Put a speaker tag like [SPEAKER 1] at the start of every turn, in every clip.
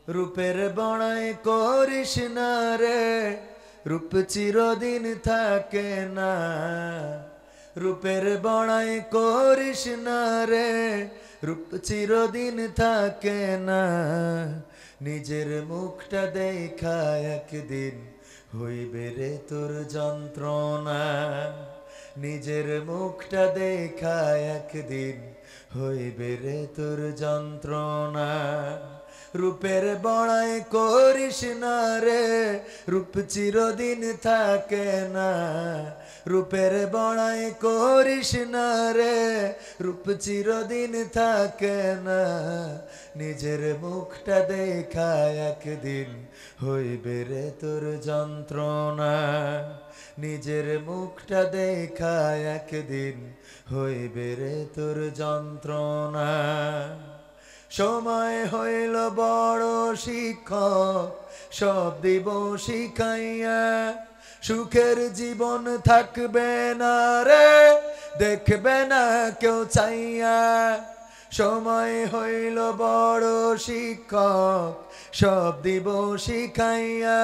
[SPEAKER 1] রূপের বড়াই করিস না রে, রূপ চিরদিন থাকে না। রূপের বড়াই করিস না রে, রূপ চিরদিন থাকে না। নিজের মুখটা দেখা একদিন হইবে রে তোর যন্ত্রণা। নিজের মুখটা দেখা একদিন হইবে রে তোর যন্ত্রণা। রূপের বড়াই করিস না রে, রূপ চিরদিন থাকে না। রূপের বড়াই করিস না রে, রূপ চিরদিন থাকে না। নিজের মুখটা দেখা একদিন হইবে রে তোর যন্ত্রণা। নিজের মুখটা দেখা একদিন হইবে রে তোর যন্ত্রণা। সময় হইল বড় শিক্ষক, সব দিব শিখাইয়া। সুখের জীবন থাকবে না রে, দেখবে না কেউ চাইয়া। সময় হইল বড় শিক্ষক, সব দিব শিখাইয়া।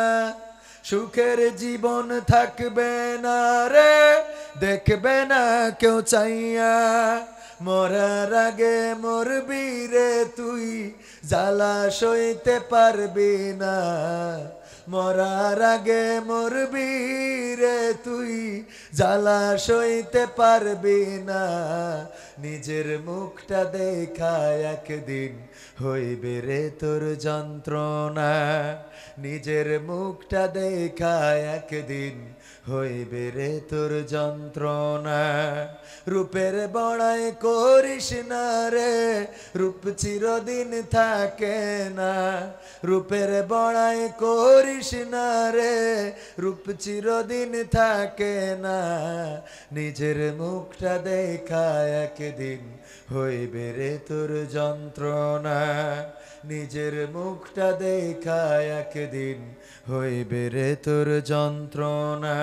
[SPEAKER 1] সুখের জীবন থাকবে না রে, দেখবে না কেউ চাইয়া। মরার আগে মরবি রে তুই, জ্বালা সইতে পারবি না। মরার আগে মরবি রে তুই, জ্বালা সইতে পারবি না। নিজের মুখটা দেখা একদিন হইবে রে তোর যন্ত্রণা। নিজের মুখটা দেখা একদিন হইবে রে তোর যন্ত্রণা। রূপের বড়াই করিস না রে, রূপ চিরদিন থাকে না। রূপের বড়াই করিস না রে, রূপ চিরদিন থাকে না। নিজের মুখটা দেখা একদিন হইবে রে তোর যন্ত্রণা। নিজের মুখটা দেখা একদিন হইবে রে তোর যন্ত্রণা।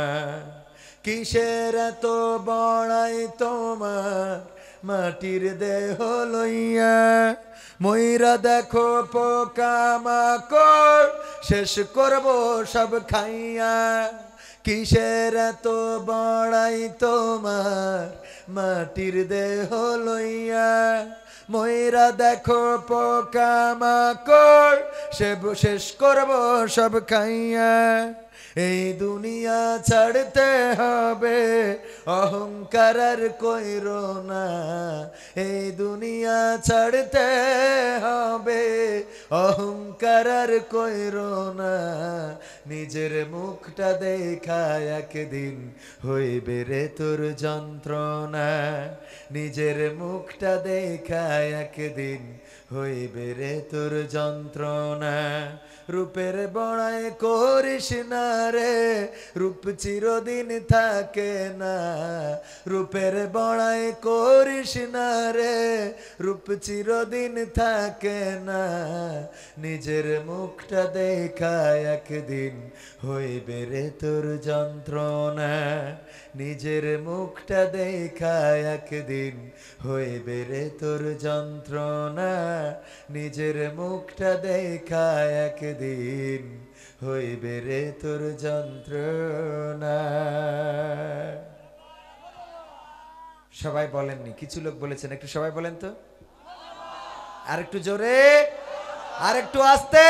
[SPEAKER 1] কিসের এত বড়াই তোমার মাটির দেহ লইয়া? ময়রা দেখো পোকা মাকড়, শেষ করব সব খাইয়া। কিসের এত বড়াই তোমার মাটির দেহ লইয়া? ময়রা দেখো পোকা মাকড়, শেষ করব সব খাইয়া। এই দুনিয়া ছাড়তে হবে, অহংকার আর কইরো না। এই দুনিয়া ছাড়তে হবে, অহংকার আর কইরো না। নিজের মুখটা দেখা একদিন হইবে রে তোর যন্ত্রণা। নিজের মুখটা দেখা একদিন হইবে রে তোর যন্ত্রণা। রূপের বড়াই করিস না রে, রূপ চিরদিন থাকে না। রূপের বড়াই করিস না রে, রূপ চিরদিন থাকে না। নিজের মুখটা দেখা একদিন হইবে রে তোর যন্ত্রণা। নিজের মুখটা দেখা একদিন হইবে রে তোর যন্ত্রণা। নিজের মুখটা দেখা একদিন হইবে রে তোর যন্ত্রণা। সবাই বলেননি, কিছু লোক বলেছেন, একটু সবাই বলেন তো। আর একটু জোরে, আর একটু আস্তে,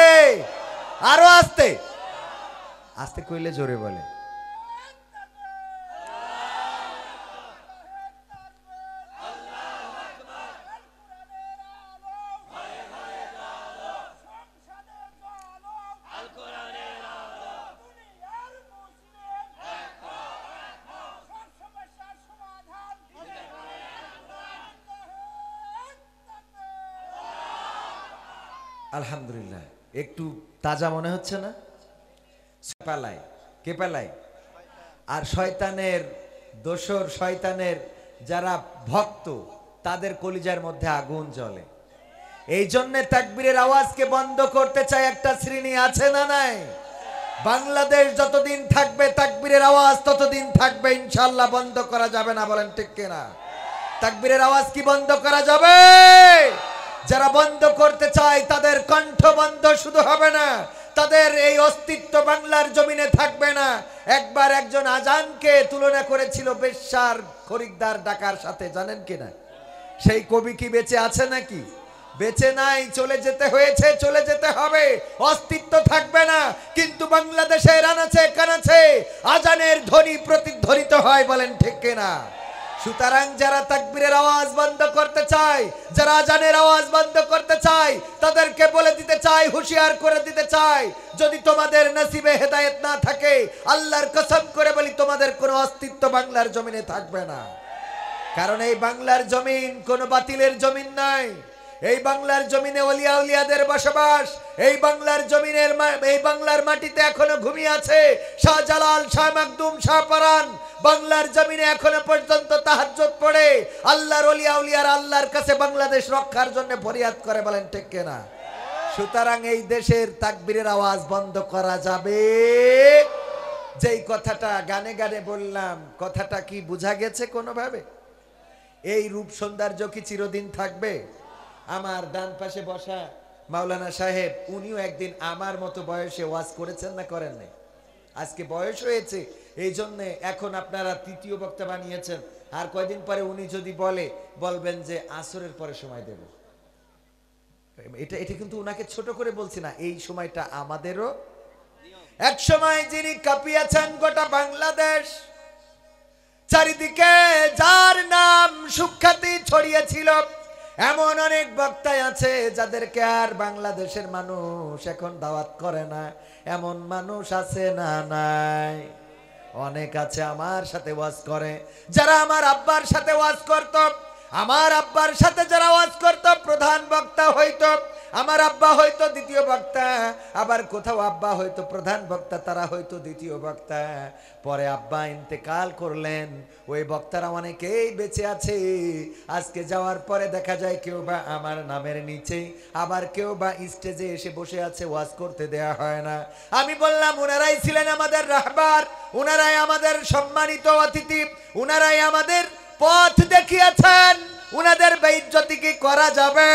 [SPEAKER 1] আরো আস্তে। আস্তে কইলে জোরে বলে। আলহামদুলিল্লাহ, একটু তাজা মনে হচ্ছে না? পালায় কে পালায়? আর শয়তানের দোসর, শয়তানের যারা ভক্ত, তাদের কলিজার মধ্যে আগুন জ্বলে। এই জন্য তাকবীরের আওয়াজকে বন্ধ করতে চায় একটা শ্রেণী, আছে না নাই? বাংলাদেশ যতদিন থাকবে তাকবীরের আওয়াজ ততদিন থাকবে, ইনশাআল্লাহ বন্ধ করা যাবে না। বলেন ঠিক কিনা? তাকবীরের আওয়াজ কি বন্ধ করা যাবে? যারা বন্ধ করতে চায় তাদের কণ্ঠ বন্ধ শুধু হবে না, তাদের এই অস্তিত্ব বাংলার জমিনে থাকবে না। একবার একজন আজানকে তুলনা করেছিল বেশ্যার খরিদ্দার ডাকার সাথে, জানেন কিনা? সেই কবি কি বেঁচে আছে নাকি? বেঁচে নাই, চলে যেতে হয়েছে, চলে যেতে হবে, অস্তিত্ব থাকবে না। কিন্তু বাংলাদেশের আনাচে কানাচে আজানের ধ্বনি প্রতিধ্বনিত হয়, বলেন ঠিক কিনা? সুতরাং যারা তাকবীরের আওয়াজ বন্ধ করতে চায়, যারা আজানের আওয়াজ বন্ধ করতে চায়, তাদেরকে বলে দিতে চাই, হুঁশিয়ার করে দিতে চাই, যদি তোমাদের নসিবে হেদায়েত না থাকে, আল্লাহর কসম করে বলি তোমাদের কোনো অস্তিত্ব বাংলার জমিনে থাকবে না। কারণ এই বাংলার জমিন কোনো বাতিলের জমিন নাই। এই বাংলার জমিনে ওলিয়া উলিয়াদের বসবাস। এই বাংলার জমিনের এই বাংলার মাটিতে এখনো ঘুমিয়ে আছে শাহজালাল, শাহ মাকদুম, শাহ পরান। বাংলার জমিনে এখনো পর্যন্ত তাহাজ্জুদ পড়ে আল্লাহর ওলিয়া উলিয়ার আল্লাহর কাছে বাংলাদেশ রক্ষার জন্য ফরিয়াদ করে, বলেন ঠিক কিনা? সুতরাং এই দেশের তাকবীরের আওয়াজ বন্ধ করা যাবে। যেই কথাটা গানে গানে বললাম, কথাটা কি বোঝা গেছে কোনোভাবে? এই রূপ সৌন্দর্য কি চিরদিন থাকবে? আমার ডান পাশে বসা মাওলানা সাহেব, উনিও একদিন আমার মতো বয়সে ওয়াজ করেছেন না করেন নাই? আজকে বয়স হয়েছে, এই জন্য এখন আপনারা তৃতীয় বক্তা বানিয়েছেন। আর কয়দিন পরে উনি যদি বলবেন যে আসরের পরে সময় দেব। এটা এটা কিন্তু উনাকে ছোট করে বলছি না, এই সময়টা আমাদেরও। এক সময় যিনি কাঁপিয়েছেন গোটা বাংলাদেশ, চারিদিকে যার নাম সুখ্যাতি ছড়িয়েছিল, এমন অনেক বক্তাই আছে যাদেরকে আর বাংলাদেশের মানুষ এখন দাওয়াত করে না। এমন মানুষ আছে না? নাই, অনেক আছে। আমার সাথে ওয়াজ করে, যারা আমার আব্বার সাথে ওয়াজ করত, আমার আব্বার সাথে যারা ওয়াজ করত, প্রধান বক্তা হইতো। আমার আব্বা হয়তো দ্বিতীয় বক্তা, আবার কোথাও আব্বা হয়তো প্রধান বক্তা, তারা হয়তো দ্বিতীয় বক্তা। পরে আব্বা ইন্তেকাল করলেন, ওই বক্তারা অনেকেই বেঁচে আছে। আজকে যাওয়ার পরে দেখা যায় কেউ বা আমার নামের নিচে, আবার কেউ বা স্টেজে এসে বসে আছে, ওয়াজ করতে দেয়া হয় না। আমি বললাম উনারাই ছিলেন আমাদের রাহবার, উনারাই আমাদের সম্মানিত অতিথি, উনারাই আমাদের পথ দেখিয়েছেন। উনাদের বেইজ্জতি কি করা যাবে?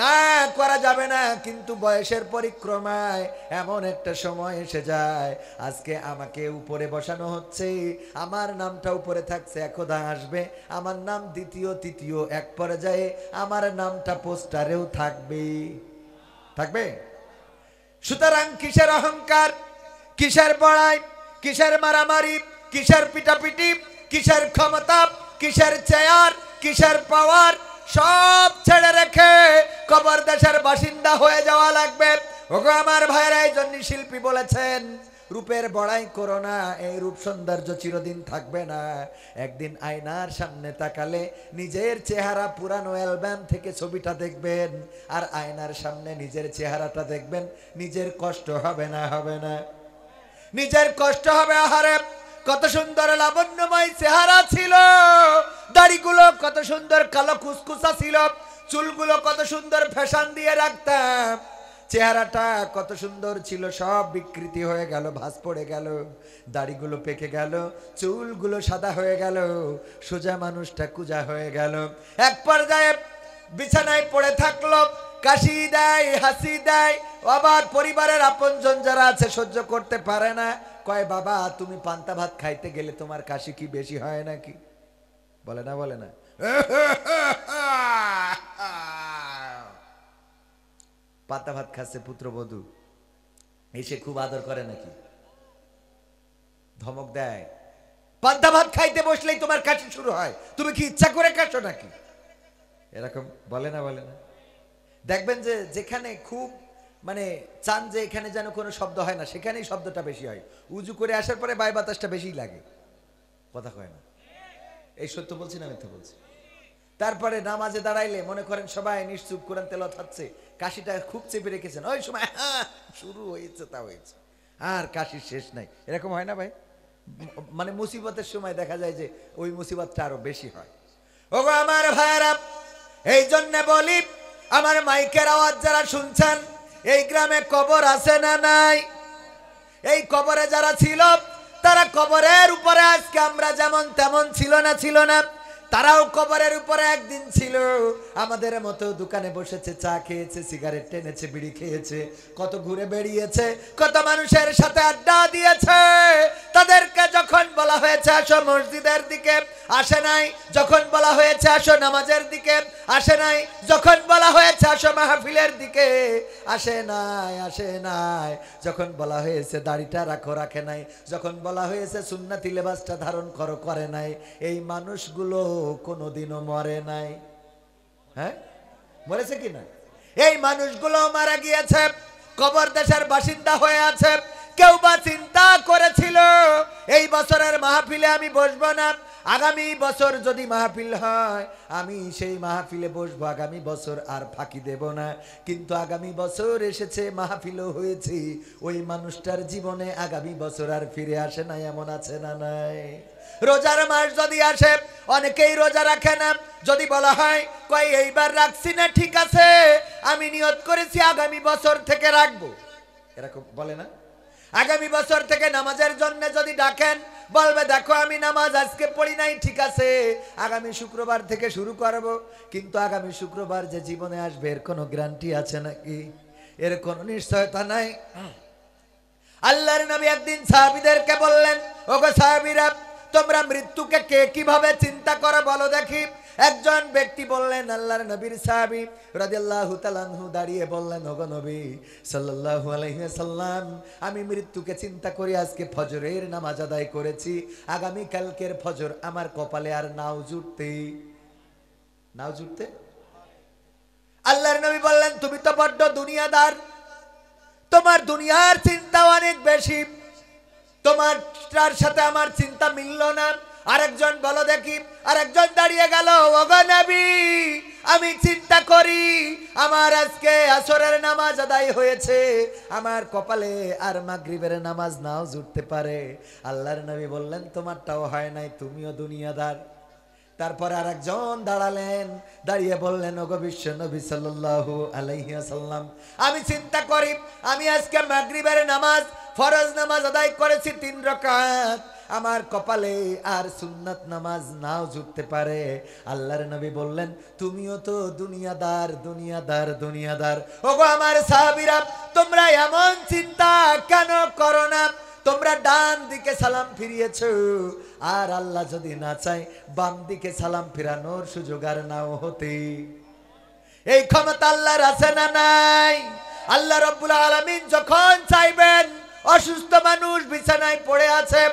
[SPEAKER 1] না, করা যাবে না। কিন্তু বয়সের পরিক্রমায় এমন একটা সময় এসে যায়, আজকে আমাকে উপরে বসানো হচ্ছে, আমার নামটা উপরে থাকছে, একদা আসবে আমার নাম দ্বিতীয় তৃতীয়, এক পর্যায়ে আমার নামটা পোস্টারেও থাকবে। থাকবে। সুতরাং কিসের অহংকার, কিসের বড়াই, কিসের মারামারি, কিসের পিটাপিটি, কিসের ক্ষমতা, কিসের চেয়ার, কিসের পাওয়ার, সব ছেড়ে রেখে কবর দেশের বাসিন্দা হয়ে যাওয়া লাগবে। ওগো আমার ভাইরা, এই জন্য শিল্পী বলেছেন রূপের বড়াই করো না, এই রূপ সৌন্দর্য চিরদিন থাকবে না। একদিন আয়নার সামনে তাকালে নিজের চেহারা পুরানো অ্যালবাম থেকে ছবিটা দেখবেন, আর আয়নার সামনে নিজের চেহারাটা দেখবেন, নিজের কষ্ট হবে না? হবে না? নিজের কষ্ট হবে। আহারে কত সুন্দর লাবণ্যময় চেহারা ছিল, দাড়িগুলো কত সুন্দর কালো কুসকুসা ছিল, চুলগুলো কত সুন্দর ফ্যাশন দিয়ে রাখতাম, চেহারাটা কত সুন্দর ছিল, সব বিকৃতি হয়ে গেল, ভাঁজ পড়ে গেল, দাড়িগুলো পেকে গেল, চুলগুলো সাদা হয়ে গেল, সোজা মানুষটা কুজা হয়ে গেল। এক পর্যায়ে বিছানায় পড়ে থাকলো, কাশি দেয়, হাসি দেয়, আবার পরিবারের আপনজন যারা আছে সহ্য করতে পারে না, কয় বাবা তুমি পান্তা ভাত খাইতে গেলে তোমার কাশি কি বেশি হয় নাকি? বলে না? বলে না? পান্তা ভাত খাচ্ছে পুত্রবধূ, এসে খুব আদর করে নাকি? ধমক দেয়, পান্তা ভাত খাইতে বসলেই তোমার কাশি শুরু হয়, তুমি কি ইচ্ছা করে কাশো নাকি? এরকম বলে না? বলে না? দেখবেন যে যেখানে খুব মানে চান যে এখানে যেন কোনো শব্দ হয় না, সেখানেই শব্দটা বেশি হয়। উজু করে আসার পরে বায়ু বাতাসটা বেশি লাগে, কথা কয় না। এই সত্য বলছি না মিথ্যা বলছি? তারপরে নামাজে দাঁড়াইলে মনে করেন সবাই নিশ্চুপ কোরআন তেলাওয়াত হচ্ছে, কাশিটা খুব চেপে রেখেছেন, ওই সময় শুরু হয়েছে, তা হয়েছে, আর কাশির শেষ নাই। এরকম হয় না ভাই? মানে মুসিবতের সময় দেখা যায় যে ওই মুসিবতটা আরো বেশি হয়। ওগো আমার ভাইয়েরা, এই জন্য বলি আমার মাইকের আওয়াজ যারা শুনছেন, এই গ্রামে কবর আছে না নাই? এই কবরে যারা ছিল, তারা কবরের উপরে আজকে আমরা যেমন তেমন ছিল না? ছিল না? তারাও কবরের উপরে একদিন ছিল, আমাদের মতো দোকানে বসেছে, চা খেয়েছে, সিগারেট টেনেছে, বিড়ি খেয়েছে, কত ঘুরে বেরিয়েছে, কত মানুষের সাথে আড্ডা দিয়েছে। তাদেরকে যখন বলা হয়েছে আসো মসজিদের দিকে, আসে নাই। যখন বলা হয়েছে আসো নামাজের দিকে, আসে নাই। যখন বলা হয়েছে আসো মাহফিলের দিকে, আসে নাই। যখন বলা হয়েছে দাড়িটা রাখো, রাখে নাই। যখন বলা হয়েছে সুন্নতি লেবাসটা ধারণ করো, করে নাই। এই মানুষগুলো কোনোদিনও মরে নাই। হ্যাঁ, মরেছে কি না? এই মানুষগুলো মারা গিয়েছে, কবর দেশের বাসিন্দা হয়ে আছে। কেউ বা চিন্তা করেছিল এই বছরের মাহফিলে আমি বসবো না, আগামী বছর যদি মাহফিল হয় আমি সেই মাহফিলে বসবো, আগামী বছর আর ফাঁকি দেব না। কিন্তু আগামী বছর এসেছে, মাহফিলও হয়েছে, ওই মানুষটার জীবনে আগামী বছর আর ফিরে আসে না, এমন আছে না নাই? রোজার মাস যদি আসে, অনেকেই রোজা রাখে না। যদি বলা হয় কই এইবার রাখছি না, ঠিক আছে, আমি নিয়ত করেছি আগামী বছর থেকে রাখবো, এরকম বলে না? আগামী বছর থেকে নামাজের জন্য যদি ডাকেন, বলবে দেখো আমি নামাজ আজকে পড়ি নাই, ঠিক আছে, আগামী শুক্রবার থেকে শুরু করব। কিন্তু আগামী শুক্রবার যে জীবনে আসবে এর কোনো গ্যারান্টি আছে নাকি? এর কোনো নিশ্চয়তা নাই। আল্লাহর নবী একদিন সাহাবীদেরকে বললেন, ওগো সাহাবীরা, তোমরা মৃত্যুকে কে কিভাবে চিন্তা করো বলো দেখি। একজন ব্যক্তি বললেন, আল্লাহর নবীর সাহাবী রাদিয়াল্লাহু তাআলা আনহু দাঁড়িয়ে বললেন, ওগো নবী সাল্লাল্লাহু আলাইহি ওয়াসাল্লাম, আমি মৃত্যুকে চিন্তা করি আজকে ফজরের নামাজ আদায় করেছি, আগামী কালকের ফজর আমার কপালে আর নাও জুটতে। আল্লাহর নবী বললেন, তুমি তো বড্ড দুনিয়াদার, তোমার দুনিয়ার চিন্তা অনেক বেশি, তোমার সাথে আমার চিন্তা মিলল না। আরেকজন বলো দেখি, আরেকজন দাঁড়িয়ে গেল, ওগো নবী, আমি চিন্তা করি আমার আজকে আসরের নামাজ আদায় হয়েছে, আমার কপালে আর মাগরিবের নামাজ নাও জুটতে পারে। আল্লাহর নবী বললেন, তোমারটাও হয় নাই, তুমিও দুনিয়াদার। তারপর আরেকজন দাঁড়ালেন, দাঁড়িয়ে বললেন, ওগো বিশ্ব নবী সাল্লাল্লাহু আলাইহি ওয়াসাল্লাম, আমি চিন্তা করি আমি আজকে মাগরিবের নামাজ, ফরজ নামাজ আদায় করেছি 3 রাকাত, আমার কপালে আর সুন্নাত নামাজ নাও জুটতে পারে। আল্লাহর নবী বললেন, তুমিও তো দুনিয়াদার। ওগো আমার সাহাবীরা, তোমরা এমন চিন্তা কেন করো না? তোমরা ডান দিকে সালাম ফিরিয়েছো, আর আল্লাহ যদি না চায় বাম দিকে সালাম ফিরানোর সুযোগ আর নাও হতে। এই ক্ষমতা আল্লাহর আছে না নাই? আল্লাহ রাব্বুল আলামিন যখন চাইবেন, অসুস্থ মানুষ বিছানায় পড়ে আছে,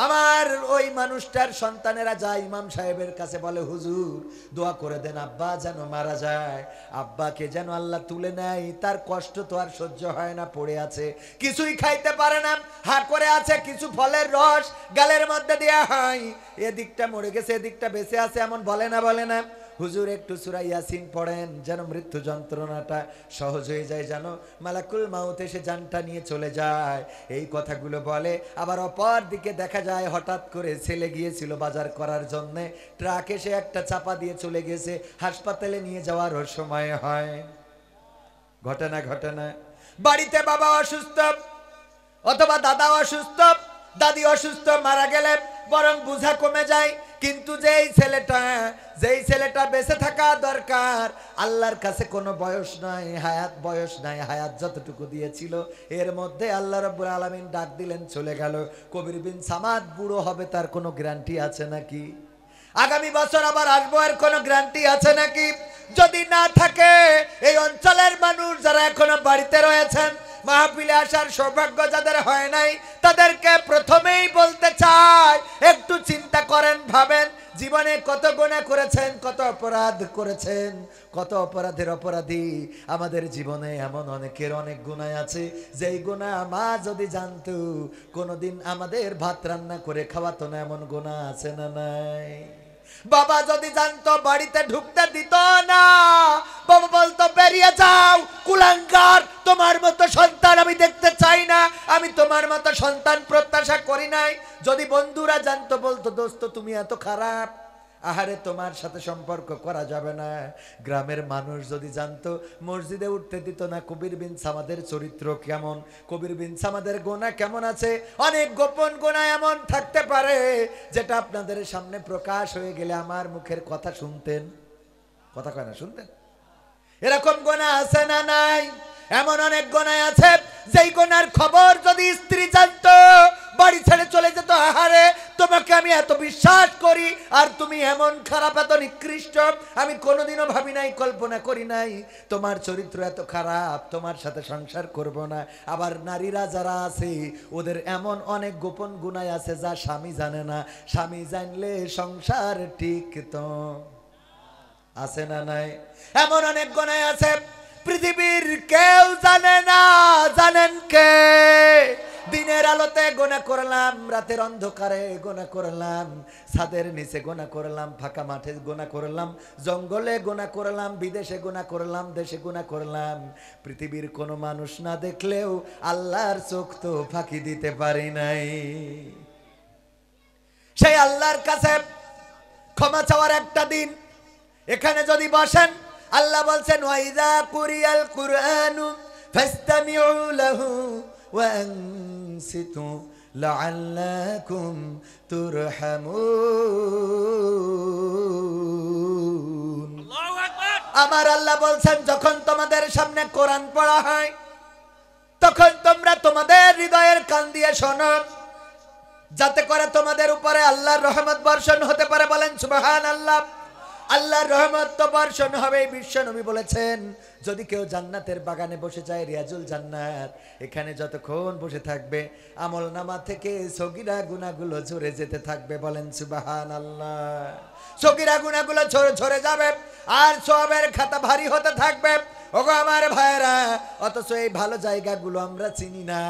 [SPEAKER 1] আমার ওই মানুষটার সন্তানেরা যায় ইমাম সাহেবের কাছে, বলে হুজুর দোয়া করে দেন আব্বা যেন মারা যায়, আব্বাকে যেন আল্লাহ তুলে নেয়, তার কষ্ট তো আর সহ্য হয় না, পড়ে আছে, কিছুই খাইতে পারে না, হা করে আছে, কিছু ফলের রস গালের মধ্যে দেয়া হয়, এদিকটা মরে গেছে এদিকটা বেঁচে আছে, এমন বলে না? হুজুর একটু সূরা ইয়াসিন পড়েন যেন মৃত্যু যন্ত্রণাটা সহজ হয়ে যায়, যেন মালাকুল মাউত এসে জানটা নিয়ে চলে যায়, এই কথাগুলো বলে। আবার অপর দিকে দেখা যায় হঠাৎ করে ছেলে গিয়েছিল বাজার করার জন্য, ট্রাক এসে একটা চাপা দিয়ে চলে গেছে, হাসপাতালে নিয়ে যাওয়ার সময় হয়। ঘটনা বাড়িতে বাবা অসুস্থ অথবা দাদা অসুস্থ, দাদি অসুস্থ, মারা গেলে বরং বোঝা কমে যায়। কিন্তু যেই ছেলেটা বেঁচে থাকা দরকার, আল্লাহর কাছে কোনো বয়স নাই, হায়াত যতটুকু দিয়েছিল এর মধ্যে আল্লাহ রাব্বুল আলামিন ডাক দিলেন, চলে গেল। কবির বিন সামাদ বুড়ো হবে, তার কোনো গ্যারান্টি আছে নাকি? আগামী বছর আবার আসবো, এর কোনো গ্যারান্টি আছে নাকি? যদি না থাকে, এই অঞ্চলের মানুষ যারা এখনো বাড়িতে রয়েছেন, মাহফিলে আসার সৌভাগ্য যাদের হয় নাই, তাদেরকে প্রথমেই বলতে চাই, একটু চিন্তা করেন, ভাবেন জীবনে কত গুনাহ করেছেন, কত অপরাধ করেছেন, কত অপরাধের অপরাধী আমাদের জীবনে। এমন অনেকের অনেক গুনাহ আছে, যেই গুনাহ মা যদি জানতো কোনোদিন আমাদের ভাত রান্না করে খাওয়াতো না, এমন গুনাহ আছে না নাই? বাবা যদি জানতো বাড়িতে ঢুকতে দিত না, বাবা বলতো বেরিয়ে যাও কুলাঙ্গার, তোমার মতো সন্তান আমি দেখতে চাই না, আমি তোমার মতো সন্তান প্রত্যাশা করি নাই। যদি বন্ধুরা জানতো, বলতো দোস্ত তুমি এত খারাপ, আহারে তোমার সাথে সম্পর্ক করা যাবে না। গ্রামের মানুষ যদি জানতো, মসজিদে উঠতে দিত না। কবির বিন সামাদের চরিত্র কেমন, কবির বিন সামাদের গোনা কেমন আছে, অনেক গোপন গোনা এমন থাকতে পারে যেটা আপনাদের সামনে প্রকাশ হয়ে গেলে আমার মুখের কথা শুনতেন, কথা কয় না, শুনতেন। এরকম গোনা আছে না নাই? এমন অনেক গোনায় আছে যেই গোনার খবর যদি স্ত্রী জানতো বাড়ি ছেড়ে চলে যেত। আহারে তোমাকে আমি এত বিশ্বাস করি আর তুমি এমন খারাপ, এত নিকৃষ্ট, আমি কোনোদিনও ভাবি নাই, কল্পনা করি নাই তোমার চরিত্র এত খারাপ, তোমার সাথে সংসার করব না। আবার নারীরা যারা আছে ওদের এমন অনেক গোপন গুনাহ আছে যা স্বামী জানে না, স্বামী জানলে সংসার টিকতো, আছে না নাই? এমন অনেক গুনাহ আছে পৃথিবীর কেউ জানে না, জানেন কে? দিনের আলোতে গোনা করলাম, রাতের অন্ধকারে গোনা করলাম, ছাদের নিচে গোনা করলাম, ফাঁকা মাঠে গোনা করলাম, জঙ্গলে গোনা করলাম, বিদেশে গোনা করলাম, দেশে গোনা করলাম। পৃথিবীর কোনো মানুষ না দেখলেও আল্লাহর চোখ তো ফাঁকি দিতে পারি নাই। সেই আল্লাহর কাছে ক্ষমা চাওয়ার একটা দিন। এখানে যদি বসেন, আল্লাহ বলছেন ওয়াইদা কুরিয়াল কুরআনু ফাসতামিউ লাহু ওয়া আনসিতু লাআল্লাকুম তুরহামুন। আল্লাহু আকবার। আমার আল্লাহ বলছেন যখন তোমাদের সামনে কোরআন পড়া হয় তখন তোমরা তোমাদের হৃদয়ের কান দিয়ে শোনো, যাতে করে তোমাদের উপরে আল্লাহর রহমত বর্ষণ হতে পারে। বলেন সুবহানাল্লাহ। আল্লাহর রহমত তো বর্ষণ হবে। বিশ্ব নবী বলেছেন যদি কেউ জান্নাতের বাগানে বসে যায়, রিয়াজুল জান্নাত, এখানে যতক্ষণ বসে থাকবে আমল নামা থেকে সগীরা গুনাহগুলো ঝরে যেতে থাকবে। বলেন সুবহানাল্লাহ। সগীরা গুনাহগুলো ঝরে যাবে আর সওয়াবের খাতা ভারী হতে থাকবে। ওগো আমার ভাইরা, অথচ এই ভালো জায়গাগুলো আমরা চিনি না।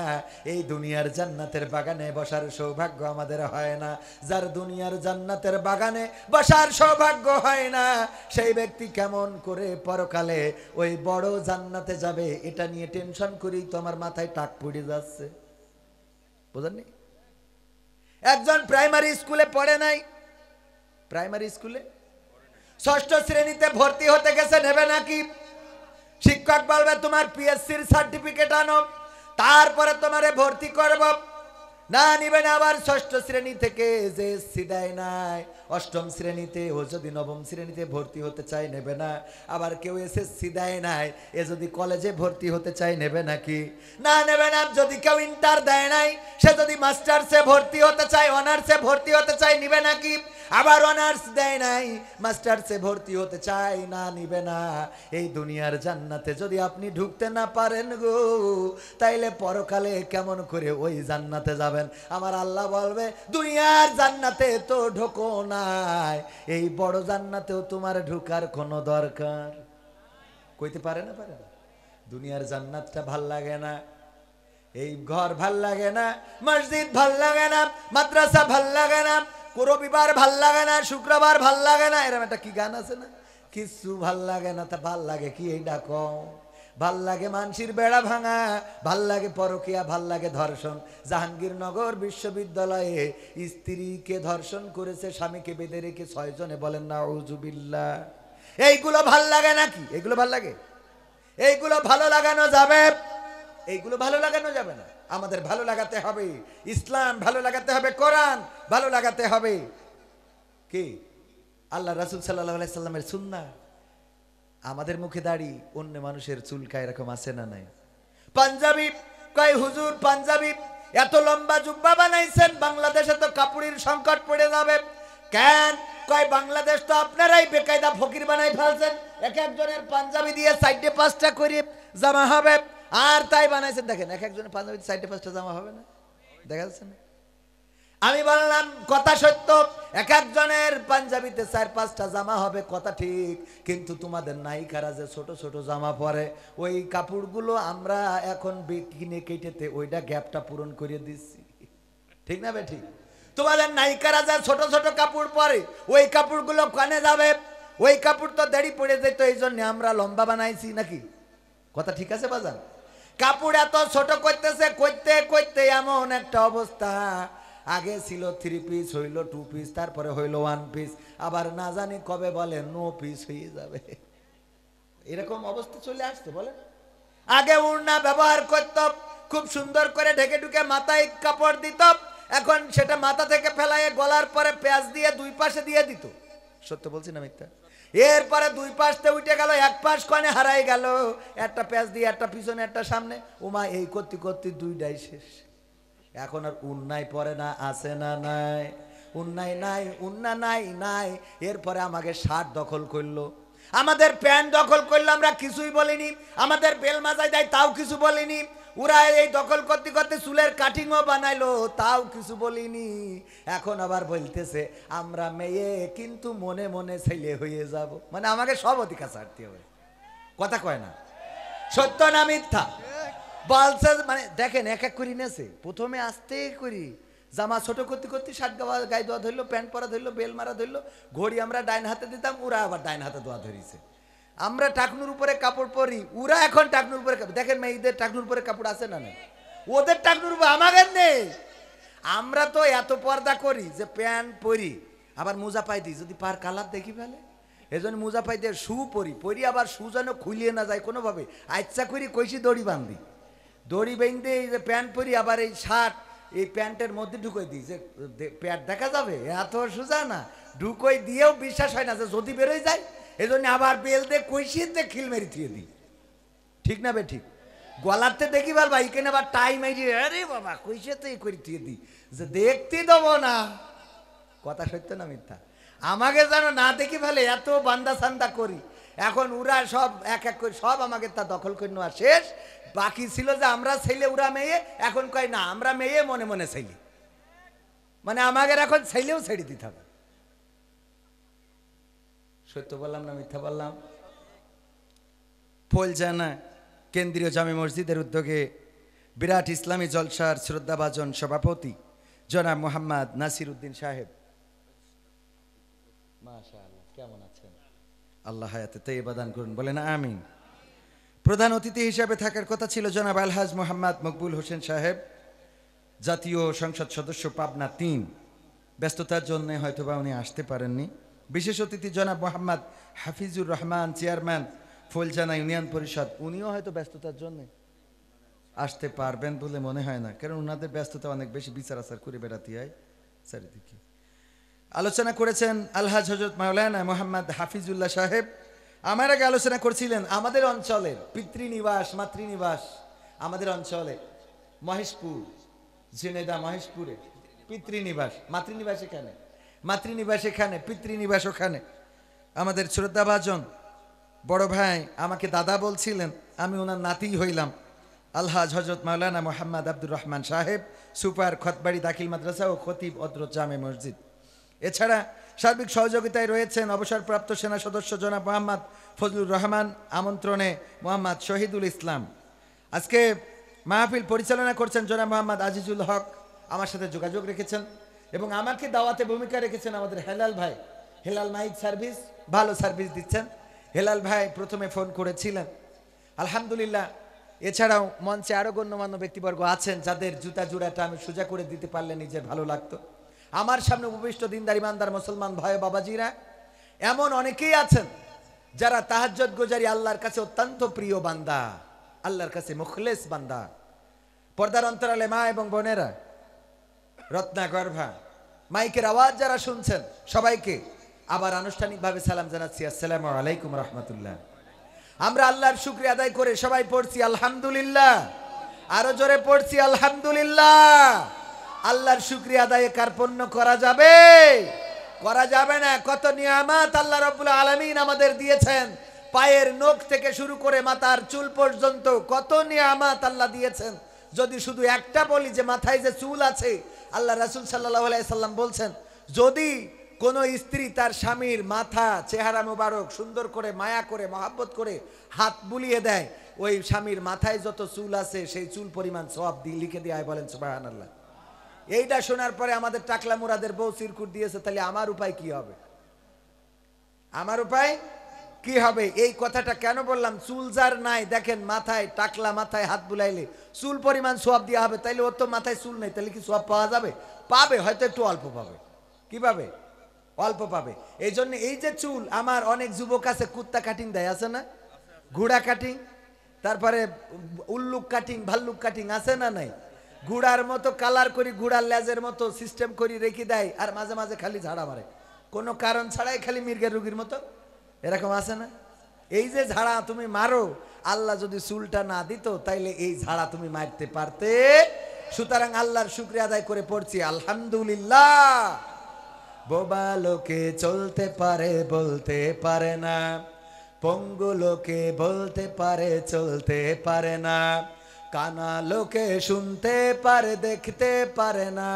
[SPEAKER 1] এই দুনিয়ার জান্নাতের বাগানে বসার সৌভাগ্য আমাদের হয় না। যার দুনিয়ার জান্নাতের বাগানে বসার সৌভাগ্য হয় না, সেই ব্যক্তি কেমন করে পরকালে ওই বড় জান্নাতে যাবে এটা নিয়ে টেনশন করেই তো আমার মাথায় টাক পড়ে যাচ্ছে। বুঝেননি? একজন প্রাইমারি স্কুলে পড়ে নাই, প্রাইমারি স্কুলে ৬ষ্ঠ শ্রেণীতে ভর্তি হতে গেছে, নেবে নাকি? শিক্ষক বলবে তোমার পিএসসির সার্টিফিকেট আনো, তারপরে তোমারে ভর্তি করব। না, নিবে না। আবার ৬ষ্ঠ শ্রেণী থেকে যে এসসি দেয় নাই, ৮ম শ্রেণীতে ও যদি ৯ম শ্রেণীতে ভর্তি হতে চায় নেবে না। আবার কেউ এসএসসি দেয় নাই, এ যদি কলেজে ভর্তি হতে চায় নেবে নাকি? না, নেবে না। যদি কেউ ইন্টার দেয় নাই, সে যদি মাস্টার্সে ভর্তি হতে চায়, অনার্সে ভর্তি হতে চায়, নিবে নাকি? আবার অনার্স দেয় নাই, মাস্টার্সে ভর্তি হতে চায় না, নিবে না। এই দুনিয়ার জান্নাতে যদি আপনি ঢুকতে না পারেন গো, তাইলে পরকালে কেমন করে ওই জান্নাতে যাবেন? আমার আল্লাহ বলবে দুনিয়ার জান্নাতে তো ঢোকো নাই, এই বড় জান্নাতেও তোমার ঢোকার কোনো দরকার কইতে পারে না, পারে না। দুনিয়ার জান্নাতটা ভাল লাগে না, এই ঘর ভাল লাগে না, মসজিদ ভাল লাগে না, মাদ্রাসা ভাল লাগে না, রবিবার ভাল লাগে না, শুক্রবার ভাল লাগে না, এরকম একটা কি গান আছে না, কিছু ভাল লাগে না। তা ভাল লাগে কি? এইটা কম। ভাল লাগে মানসির বেড়া ভাঙা, ভাল লাগে পরকিয়া, ভাল লাগে ধর্ষণ। জাহাঙ্গীরনগর বিশ্ববিদ্যালয়ে স্ত্রীকে ধর্ষণ করেছে, স্বামীকে বেঁধে রেখে ৬ জনে। বলেন নাউজুবিল্লাহ। এইগুলো ভাল লাগে নাকি? এইগুলো ভাল লাগে? এইগুলো ভালো লাগানো যাবে? এইগুলো ভালো লাগানো যাবে না। আমাদের ভালো লাগাতে হবে ইসলাম, ভালো লাগাতে হবে কোরআন, ভালো লাগাতে হবে কি আল্লাহ রাসূল সাল্লাল্লাহু আলাইহি সাল্লামের সুন্নাহ। আমাদের মুখে দাড়ি, অন্য মানুষের চুলকা, এরকম আছে না নাই? পাঞ্জাবি কয় হুজুর পাঞ্জাবি এত লম্বা জুব্বা বানাইছেন, বাংলাদেশে তো কাপড়ের সংকট পড়ে যাবে। কেন? কয় বাংলাদেশ তো আপনারাই বেকায়দা ফকির বানাই ফেলছেন, এক একজনের পাঞ্জাবি দিয়ে 4টে 5টা করে জামা হবে, আর তাই বানাইছেন। দেখেন এক একজনের পাঞ্জাবি 4টে 5টা জামা হবে না, দেখা যাচ্ছে না? আমি বললাম কথা সত্য, এক একজনের পাঞ্জাবিতে 4-5টা জামা হবে, কথা ঠিক। কিন্তু তোমাদের নায়িকারা যে ছোট ছোট জামা পরে, ওই কাপড়গুলো আমরা এখন কিনে কেটেতে ওইটা গ্যাপটা পূরণ করে দিচ্ছি, ঠিক না বেঠিক? তোমাদের নায়িকারা যা ছোট ছোট কাপড় পরে, ওই কাপড়গুলো কানে যাবে, ওই কাপড় তো দেরি পড়ে যেত, এই জন্য আমরা লম্বা বানাইছি নাকি? কথা ঠিক আছে বাজান? কাপড় এত ছোট করতেছে, করতে করতে এমন একটা অবস্থা, আগে ছিল 3 পিস, হইল 2 পিস, তারপরে হইল 1 পিস, আবার না জানি কবে বলে নো পিস হয়ে যাবে। এরকম অবস্থা চলে আসছে বলে। আগে উড়না ব্যবহার করত, খুব সুন্দর করে ঢেকে ঢুকে মাথায় কাপড় দিত, এখন সেটা মাথা থেকে ফেলায় গলার পরে পেঁয়াজ দিয়ে 2 পাশে দিয়ে দিত। সত্য বলছি না মিথ্যা? এরপরে 2 পাশতে উঠে গেল, 1 পাশ কনে হারাই গেল, একটা পেঁয়াজ দিয়ে একটা পিছনে একটা সামনে, ওমা এই করতে করতে 2টাই শেষ। এখন আর উন্নাই পরে না, আছে না নাই? উন্নাই নাই, উন্না নাই নাই। এরপরে আমাকে শার্ট দখল করলো, আমাদের প্যান্ট দখল করলো, আমরা কিছুই বলিনি। আমাদের বেল মাজায় দেয়, তাও কিছু বলিনি। ওরা এই দখল করতে করতে চুলের কাটিংও বানাইলো, তাও কিছু বলিনি। এখন আবার বলতেছে আমরা মেয়ে কিন্তু মনে মনে ছেলে হয়ে যাব, মানে আমাকে সব অধিকার ছাড়তে হবে। কথা কয় না? সত্য না মিথ্যা? বলছে মানে দেখেন এক এক করি নেছে, প্রথমে আস্তে করি জামা ছোট করতে করতে শার্ট গায়ে দোয়া ধরলো, প্যান্ট পরা ধরলো, বেল মারা ধরলো, ঘড়ি আমরা ডাইন হাতে দিতাম, ওরা আবার ডাইন হাতে দোয়া ধরিছে। আমরা টাকনুর উপরে কাপড় পরি, ওরা এখন টাকনুর উপরে। দেখেন মেয়েদের টাকনুর উপরে কাপড় আছে না? ওদের টাকনুর উপরে, আমাদের নেই। আমরা তো এত পর্দা করি যে প্যান্ট পরি, আবার মোজা পাই দিই যদি পার কালার দেখি ফেলে, এজন্য মোজা পাই দিয়ে শু পরি, আবার শু যেন খুলিয়ে না যায় কোনোভাবে, আচ্ছা করি কইসি দড়ি বান্ধি, দড়ি বেঁধে এই যে প্যান্ট পরি, আবার এই শার্ট এই প্যান্টের মধ্যে ঢুকোই দিই যে প্যান্ট দেখা যাবে, এত সোজা না। ঢুকোই দিয়েও বিশ্বাস হয় না যে যদি বেরোয় যায়, এই জন্য আবার বেল দিয়ে কইসিতে খিল মেরি থিয়ে দিই। ঠিক না বে ঠিক? গলাতে দেখি বল ভাই কেন আবার টাইম আই, আরে বাবা কইসিতে করে থিয়ে দিই যে দেখতে দেবো না। কথা সত্য না মিথ্যা? আমাকে জানো না দেখি ফেলে, এত বান্দা সান্দা করি। এখন ওরা সব এক এক করে সব আমাকে তা দখল করে নেওয়া শেষ। বাকি ছিল যে আমরা ছেলে ওরা মেয়ে, এখন কয় না আমরা মেয়ে মনে মনে ছেলে, মানে আমাদের এখন ছেলেও ছেড়ে দিতে হবে। সত্য বললাম না মিথ্যা বললাম? ফুলজানা কেন্দ্রীয় জামে মসজিদের উদ্যোগে বিরাট ইসলামী জলসার শ্রদ্ধাভাজন সভাপতি জনাব মোহাম্মদ নাসির উদ্দিন সাহেব, মাশাআল্লাহ, কেমন আছেন? আল্লাহ হায়াতে তাইয়্যিবা দান করুন, বলেন আমিন। প্রধান অতিথি হিসেবে থাকার কথা ছিল জনাব আলহাজ মোহাম্মদ মকবুল হোসেন সাহেব, জাতীয় সংসদ সদস্য পাবনা 3, ব্যস্ততার জন্য হয়তোবা উনি আসতে পারেননি। বিশেষ অতিথি জনাব মোহাম্মদ হাফিজুর রহমান, চেয়ারম্যান ফুলজানা ইউনিয়ন পরিষদ, উনিও হয়তো ব্যস্ততার জন্য আসতে পারবেন বলে মনে হয় না, কারণ ওনাদের ব্যস্ততা অনেক বেশি, বিচার আচার করে বেড়াতে হয় চারিদিকে। আলোচনা করেছেন আলহাজ হযরত মাওলানা মোহাম্মদ হাফিজুল্লাহ সাহেব। আমার আগে আলোচনা করছিলেন আমাদের অঞ্চলের পিতৃনিবাস মাতৃনিবাস, আমাদের অঞ্চলে মহেশপুর, ঝিনেদা মহেশপুরে পিতৃনিবাস, মাতৃনিবাস এখানে, মাতৃনিবাস এখানে, পিতৃনিবাস ওখানে। আমাদের শ্রদ্ধাভাজন বড় ভাই আমাকে দাদা বলছিলেন, আমি ওনার নাতি হইলাম। আলহাজ হযরত মাওলানা মোহাম্মদ আব্দুর রহমান সাহেব, সুপার খতবাড়ি দাখিল মাদ্রাসা ও খতিব হযরত জামে মসজিদ। এছাড়া সার্বিক সহযোগিতায় রয়েছেন অবসরপ্রাপ্ত সেনা সদস্য জনাব মোহাম্মদ ফজলুর রহমান, আমন্ত্রণে মোহাম্মদ শহীদুল ইসলাম। আজকে মাহফিল পরিচালনা করছেন জনাব মোহাম্মদ আজিজুল হক, আমার সাথে যোগাযোগ রেখেছেন এবং আমাকে দাওয়াতে ভূমিকা রেখেছেন আমাদের হেলাল ভাই। হেলাল মাইক সার্ভিস ভালো সার্ভিস দিচ্ছেন। হেলাল ভাই প্রথমে ফোন করেছিলেন, আলহামদুলিল্লাহ। এছাড়াও মঞ্চে আরও গণ্যমান্য ব্যক্তিবর্গ আছেন যাদের জুতা জোড়াটা আমি সোজা করে দিতে পারলে নিজের ভালো লাগতো। আমার সামনে উপবিষ্ট দিনদার ইমানদার মুসলমান ভাই বাবাজিরা, এমন অনেকেই আছেন যারা তাহাজ্জুদ গুজারি আল্লাহর কাছে অত্যন্ত প্রিয় বান্দা, আল্লাহর কাছে মুখলেস বান্দা। পর্দার অন্তরালে মা এবং বোনেরা, রত্না গর্ভা, মাইকের আওয়াজ যারা শুনছেন সবাইকে আবার আনুষ্ঠানিকভাবে সালাম জানাচ্ছি, আসসালামু আলাইকুম রহমতুল্লাহ। আমরা আল্লাহর শুকরিয়া আদায় করে সবাই পড়ছি আলহামদুলিল্লাহ, আরো জোরে পড়ছি আলহামদুলিল্লাহ। আল্লাহর শুকরিয়া আদায়ে কার্পণ্য করা যাবে? করা যাবে না। কত নিয়ামত আল্লাহ রাব্বুল আলামিন আমাদের দিয়েছেন, পায়ের নখ থেকে শুরু করে মাথার চুল পর্যন্ত কত নিয়ামত আল্লাহ দিয়েছেন। যদি শুধু একটা বলি যে মাথায় যে চুল আছে, আল্লাহ রাসূল সাল্লাল্লাহু আলাইহি সাল্লাম বলছেন, যদি কোনো স্ত্রী তার স্বামীর মাথা চেহারা মোবারক সুন্দর করে মায়া করে মহাব্বত করে হাত বুলিয়ে দেয়, ওই স্বামীর মাথায় যত চুল আছে সেই চুল পরিমাণ সওয়াব লিখে দেয়। বলেন সুবহানাল্লাহ। এইটা শোনার পরে আমাদের টাকলা মুরাদের বউ সিরকুট দিয়েছে, তাহলে আমার উপায় কি হবে? আমার উপায় কি হবে? এই কথাটা কেন বললাম? চুল যার নাই দেখেন মাথায় টাকলা মাথায় হাত বুলাইলে চুল পরিমাণ সোয়াব দেওয়া হবে, তাইলে ওর তো মাথায় চুল নেই, তাহলে কি সোয়াব পাওয়া যাবে? পাবে, হয়তো একটু অল্প পাবে। কি পাবে? অল্প পাবে। এই জন্য এই যে চুল, আমার অনেক যুবক আছে কুত্তা কাটিং দেয়, আছে না? ঘোড়া কাটিং, তারপরে উল্লুক কাটিং, ভাল্লুক কাটিং, আছে না নাই? ঘোড়ার মতো কালার করি, ঘোড়ার লেজের মতো সিস্টেম করি রেখে দেয়, আর মাঝে মাঝে খালি ঝাড়া মারে, কোনো কারণ ছাড়াই খালি মির্গের রুগীর মতো, এরকম আছে না? এই যে ঝাড়া তুমি মারো, আল্লাহ যদি চুলটা না দিত তাইলে এই ঝাড়া তুমি মারতে পারতে। সুতরাং আল্লাহর শুকরিয়া আদায় করে পড়ছি আলহামদুলিল্লাহ। বোবা লোকে চলতে পারে বলতে পারে না, পঙ্গু লোকে বলতে পারে চলতে পারে না, কানা লোকে শুনতে পারে দেখতে পারে না,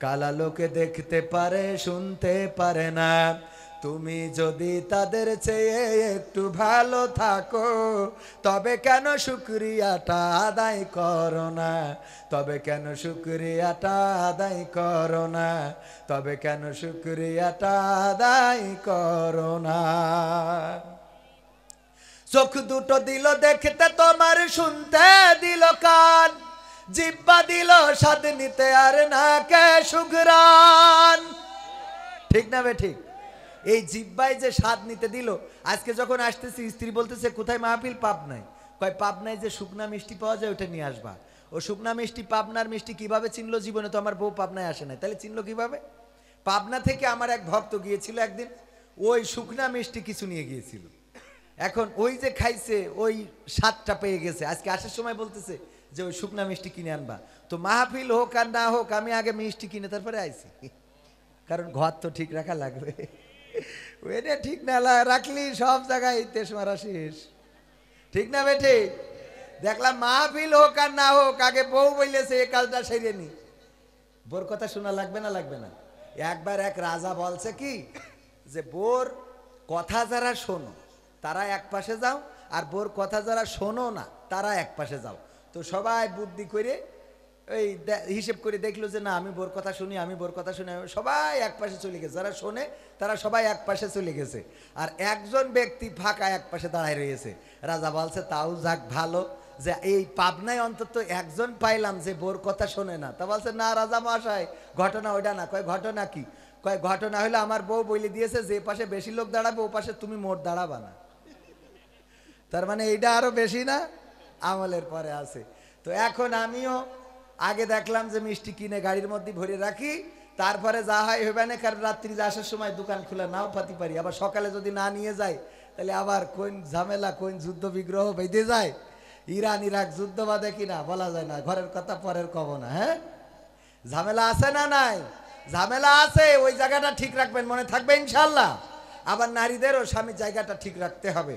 [SPEAKER 1] কালা লোকে দেখতে পারে শুনতে পারে না। তুমি যদি তাদের চেয়ে একটু ভালো থাকো, তবে কেন শুকরিয়াটা আদায় করো না? তবে কেন শুকরিয়াটা আদায় করো না? তবে কেন শুকরিয়াটা আদায় করো না? চোখ দুটো দিল দেখতে তোমার, শুনতে দিল কান, জিব্বা দিল স্বাদ নিতে আর নাকে সুঘ্রাণ। ঠিক না বে ঠিক? এই জিব্বাই যে স্বাদ নিতে দিল। আজকে যখন আসতেছি স্ত্রী বলতেছে কোথায় মাহফিল? পাবনায়। কয় পাবনায় যে শুকনা মিষ্টি পাওয়া যায় ওটা নিয়ে আসবা। ও শুকনা মিষ্টি পাবনার মিষ্টি কিভাবে চিনলো? জীবনে তো আমার বউ পাবনায় আসে নাই, তাহলে চিনলো কিভাবে? পাবনা থেকে আমার এক ভক্ত গিয়েছিল একদিন, ওই শুকনা মিষ্টি কিছু নিয়ে গিয়েছিল। এখন ওই যে খাইছে ওই স্বাদটা পেয়ে গেছে, আজকে আসার সময় বলতেছে যে ওই শুকনা মিষ্টি কিনে আনবা। তো মাহফিল হোক আর না হোক আমি আগে মিষ্টি কিনে তারপরে আইছি, কারণ ঘর তো ঠিক রাখা লাগবে। ওইটা ঠিক না রাখলি সব জায়গায় তেস মারা শেষ। ঠিক না বেঠে? দেখলাম মাহফিল হোক আর না হোক আগে বউ বললেছে এ কাজটা সেরে নি। বোর কথা শোনা লাগবে না? লাগবে না? একবার এক রাজা বলছে কি যে বোর কথা যারা শোনো তারা এক পাশে যাও, আর বোর কথা যারা শোনো না তারা এক পাশে যাও। তো সবাই বুদ্ধি করে ওই হিসেব করে দেখলো যে না আমি বোর কথা শুনি, আমি বোর কথা শুনি, সবাই এক পাশে চলে গেছে। যারা শোনে তারা সবাই এক পাশে চলে গেছে, আর একজন ব্যক্তি ফাঁকা এক পাশে দাঁড়ায় রয়েছে। রাজা বলছে তাও যাক ভালো যে এই পাবনায় অন্তত একজন পাইলাম যে বোর কথা শোনে না। তা বলছে না রাজা মহাশয়, ঘটনা ওইটা না। কয় ঘটনা কি? কয় ঘটনা হলো আমার বউ বলে দিয়েছে যে পাশে বেশি লোক দাঁড়াবে ও পাশে তুমি মোট দাঁড়াবা না। তার মানে এইটা আরো বেশি না, আমলের পরে আছে। তো এখন আমিও আগে দেখলাম যে মিষ্টি কিনে গাড়ির মধ্যে ভরে রাখি, তারপরে যা হয় হবে না, কারণ রাত্রি আসার সময় দোকান খোলা নাও পাতি পারি, আবার সকালে যদি না নিয়ে যায় তাহলে আবার কোন ঝামেলা কোন যুদ্ধ বিগ্রহ বেঁধে যায়। ইরান ইরাক যুদ্ধ বাদে কিনা বলা যায় না, ঘরের কথা পরের কব না। হ্যাঁ, ঝামেলা আছে না নাই? ঝামেলা আছে, ওই জায়গাটা ঠিক রাখবেন, মনে থাকবে ইনশাল্লাহ। আবার নারীদেরও স্বামীর জায়গাটা ঠিক রাখতে হবে,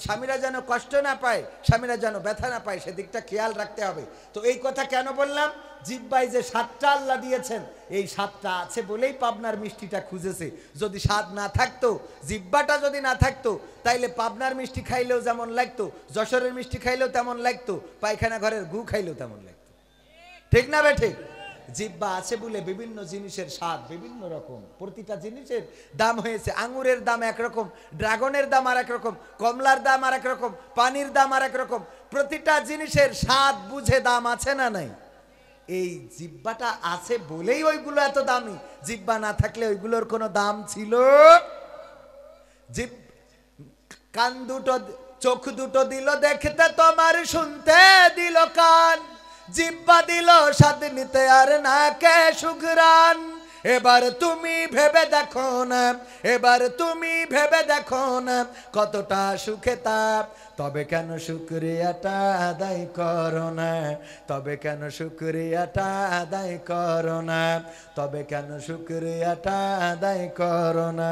[SPEAKER 1] স্বামীরা যেন কষ্ট না পায়, স্বামীরা যেন ব্যথা না পায়, সেদিকটা খেয়াল রাখতে হবে। তো এই কথা কেন বললাম? জিব্বাই যে স্বাদটা আল্লাহ দিয়েছেন, এই স্বাদটা আছে বলেই পাবনার মিষ্টিটা খুঁজেছে। যদি স্বাদ না থাকতো, জিব্বাটা যদি না থাকতো, তাইলে পাবনার মিষ্টি খাইলেও যেমন লাগতো, যশোরের মিষ্টি খাইলেও তেমন লাগতো, পায়খানা ঘরের গু খাইলেও তেমন লাগতো। ঠিক না বে ঠিক? জিব্বা আছে বলে বিভিন্ন জিনিসের স্বাদ বিভিন্ন রকম, প্রতিটা জিনিসের দাম হয়েছে। আঙুরের দাম একরকম, ড্রাগনের দাম আর এক রকম, কমলার দাম আর এক রকম, পানির দাম আর এক রকম। প্রতিটা জিনিসের স্বাদ বুঝে দাম আছে না নাই? এই জিব্বাটা আছে বলেই ওইগুলো এত দামি, জিব্বা না থাকলে ওইগুলোর কোনো দাম ছিল? কান দুটো চোখ দুটো দিল দেখতে তোমার, শুনতে দিল কান, জিব্বা দিল স্বাদ নিতে আর নাকে সুঘ্রাণ। এবার তুমি ভেবে দেখো না, এবার তুমি ভেবে দেখো না কতটা সুখে তাপ। তবে কেন শুকরিয়াটা আদায় করো না? তবে কেন শুকরিয়াটা আদায় করো না? তবে কেন শুকরিয়াটা আদায় করো না?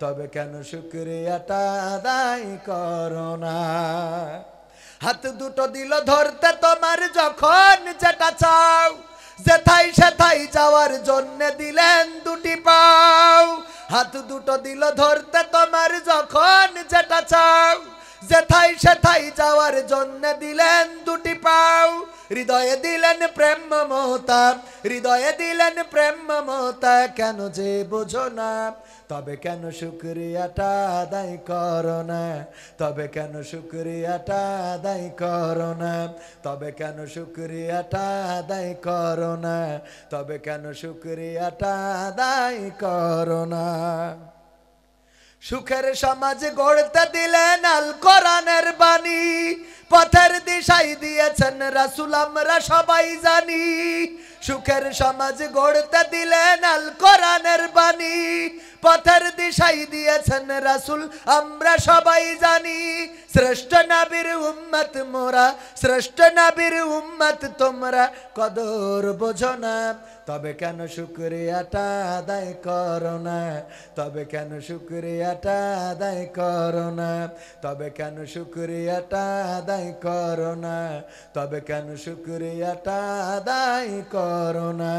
[SPEAKER 1] তবে কেন শুকরিয়াটা আদায় করো না? হাত দুটো দিল ধরতে তোমার, যখন যেটা চাও, যেথাই সেথাই যাওয়ার জন্য দিলেন দুটি পাও। হাত দুটো দিল ধরতে তোমার, যখন যেটা চাও, যেথায় সেথায় যাওয়ার জন্য দিলেন দুটি পাও, হৃদয়ে দিলেন প্রেম মমতা, হৃদয়ে দিলেন প্রেম মমতা, কেন যে বোঝো না, তবে কেন শুকরিয়াটা আদায় করো না, তবে কেন শুকরিয়াটা আদায় করো না, তবে কেন শুকরিয়াটা আদায় করো না, তবে কেন শুকরিয়াটা আদায় করো না। সুখের সমাজ গড়তে দিলেন আল কোরআনের বাণী, পথের দিশাই দিয়েছেন রাসূল আমরা সবাই জানি। সুখের সমাজ গড়তে দিলেন আল কোরআনের বাণী, পথের দিশাই দিয়েছেন রাসূল আমরা সবাই জানি। শ্রেষ্ঠ নবীর উম্মত মোরা, শ্রেষ্ঠ নবীর উম্মত তোমরা, কদর বোঝো না, তবে কেন শুকরিয়াটা আদায় করো না, তবে কেন শুকরিয়াটা আদায় করো না, তবে কেন শুকরিয়াটা আদায় করো না, তবে কেন শুকরিয়াটা আদায় করো না।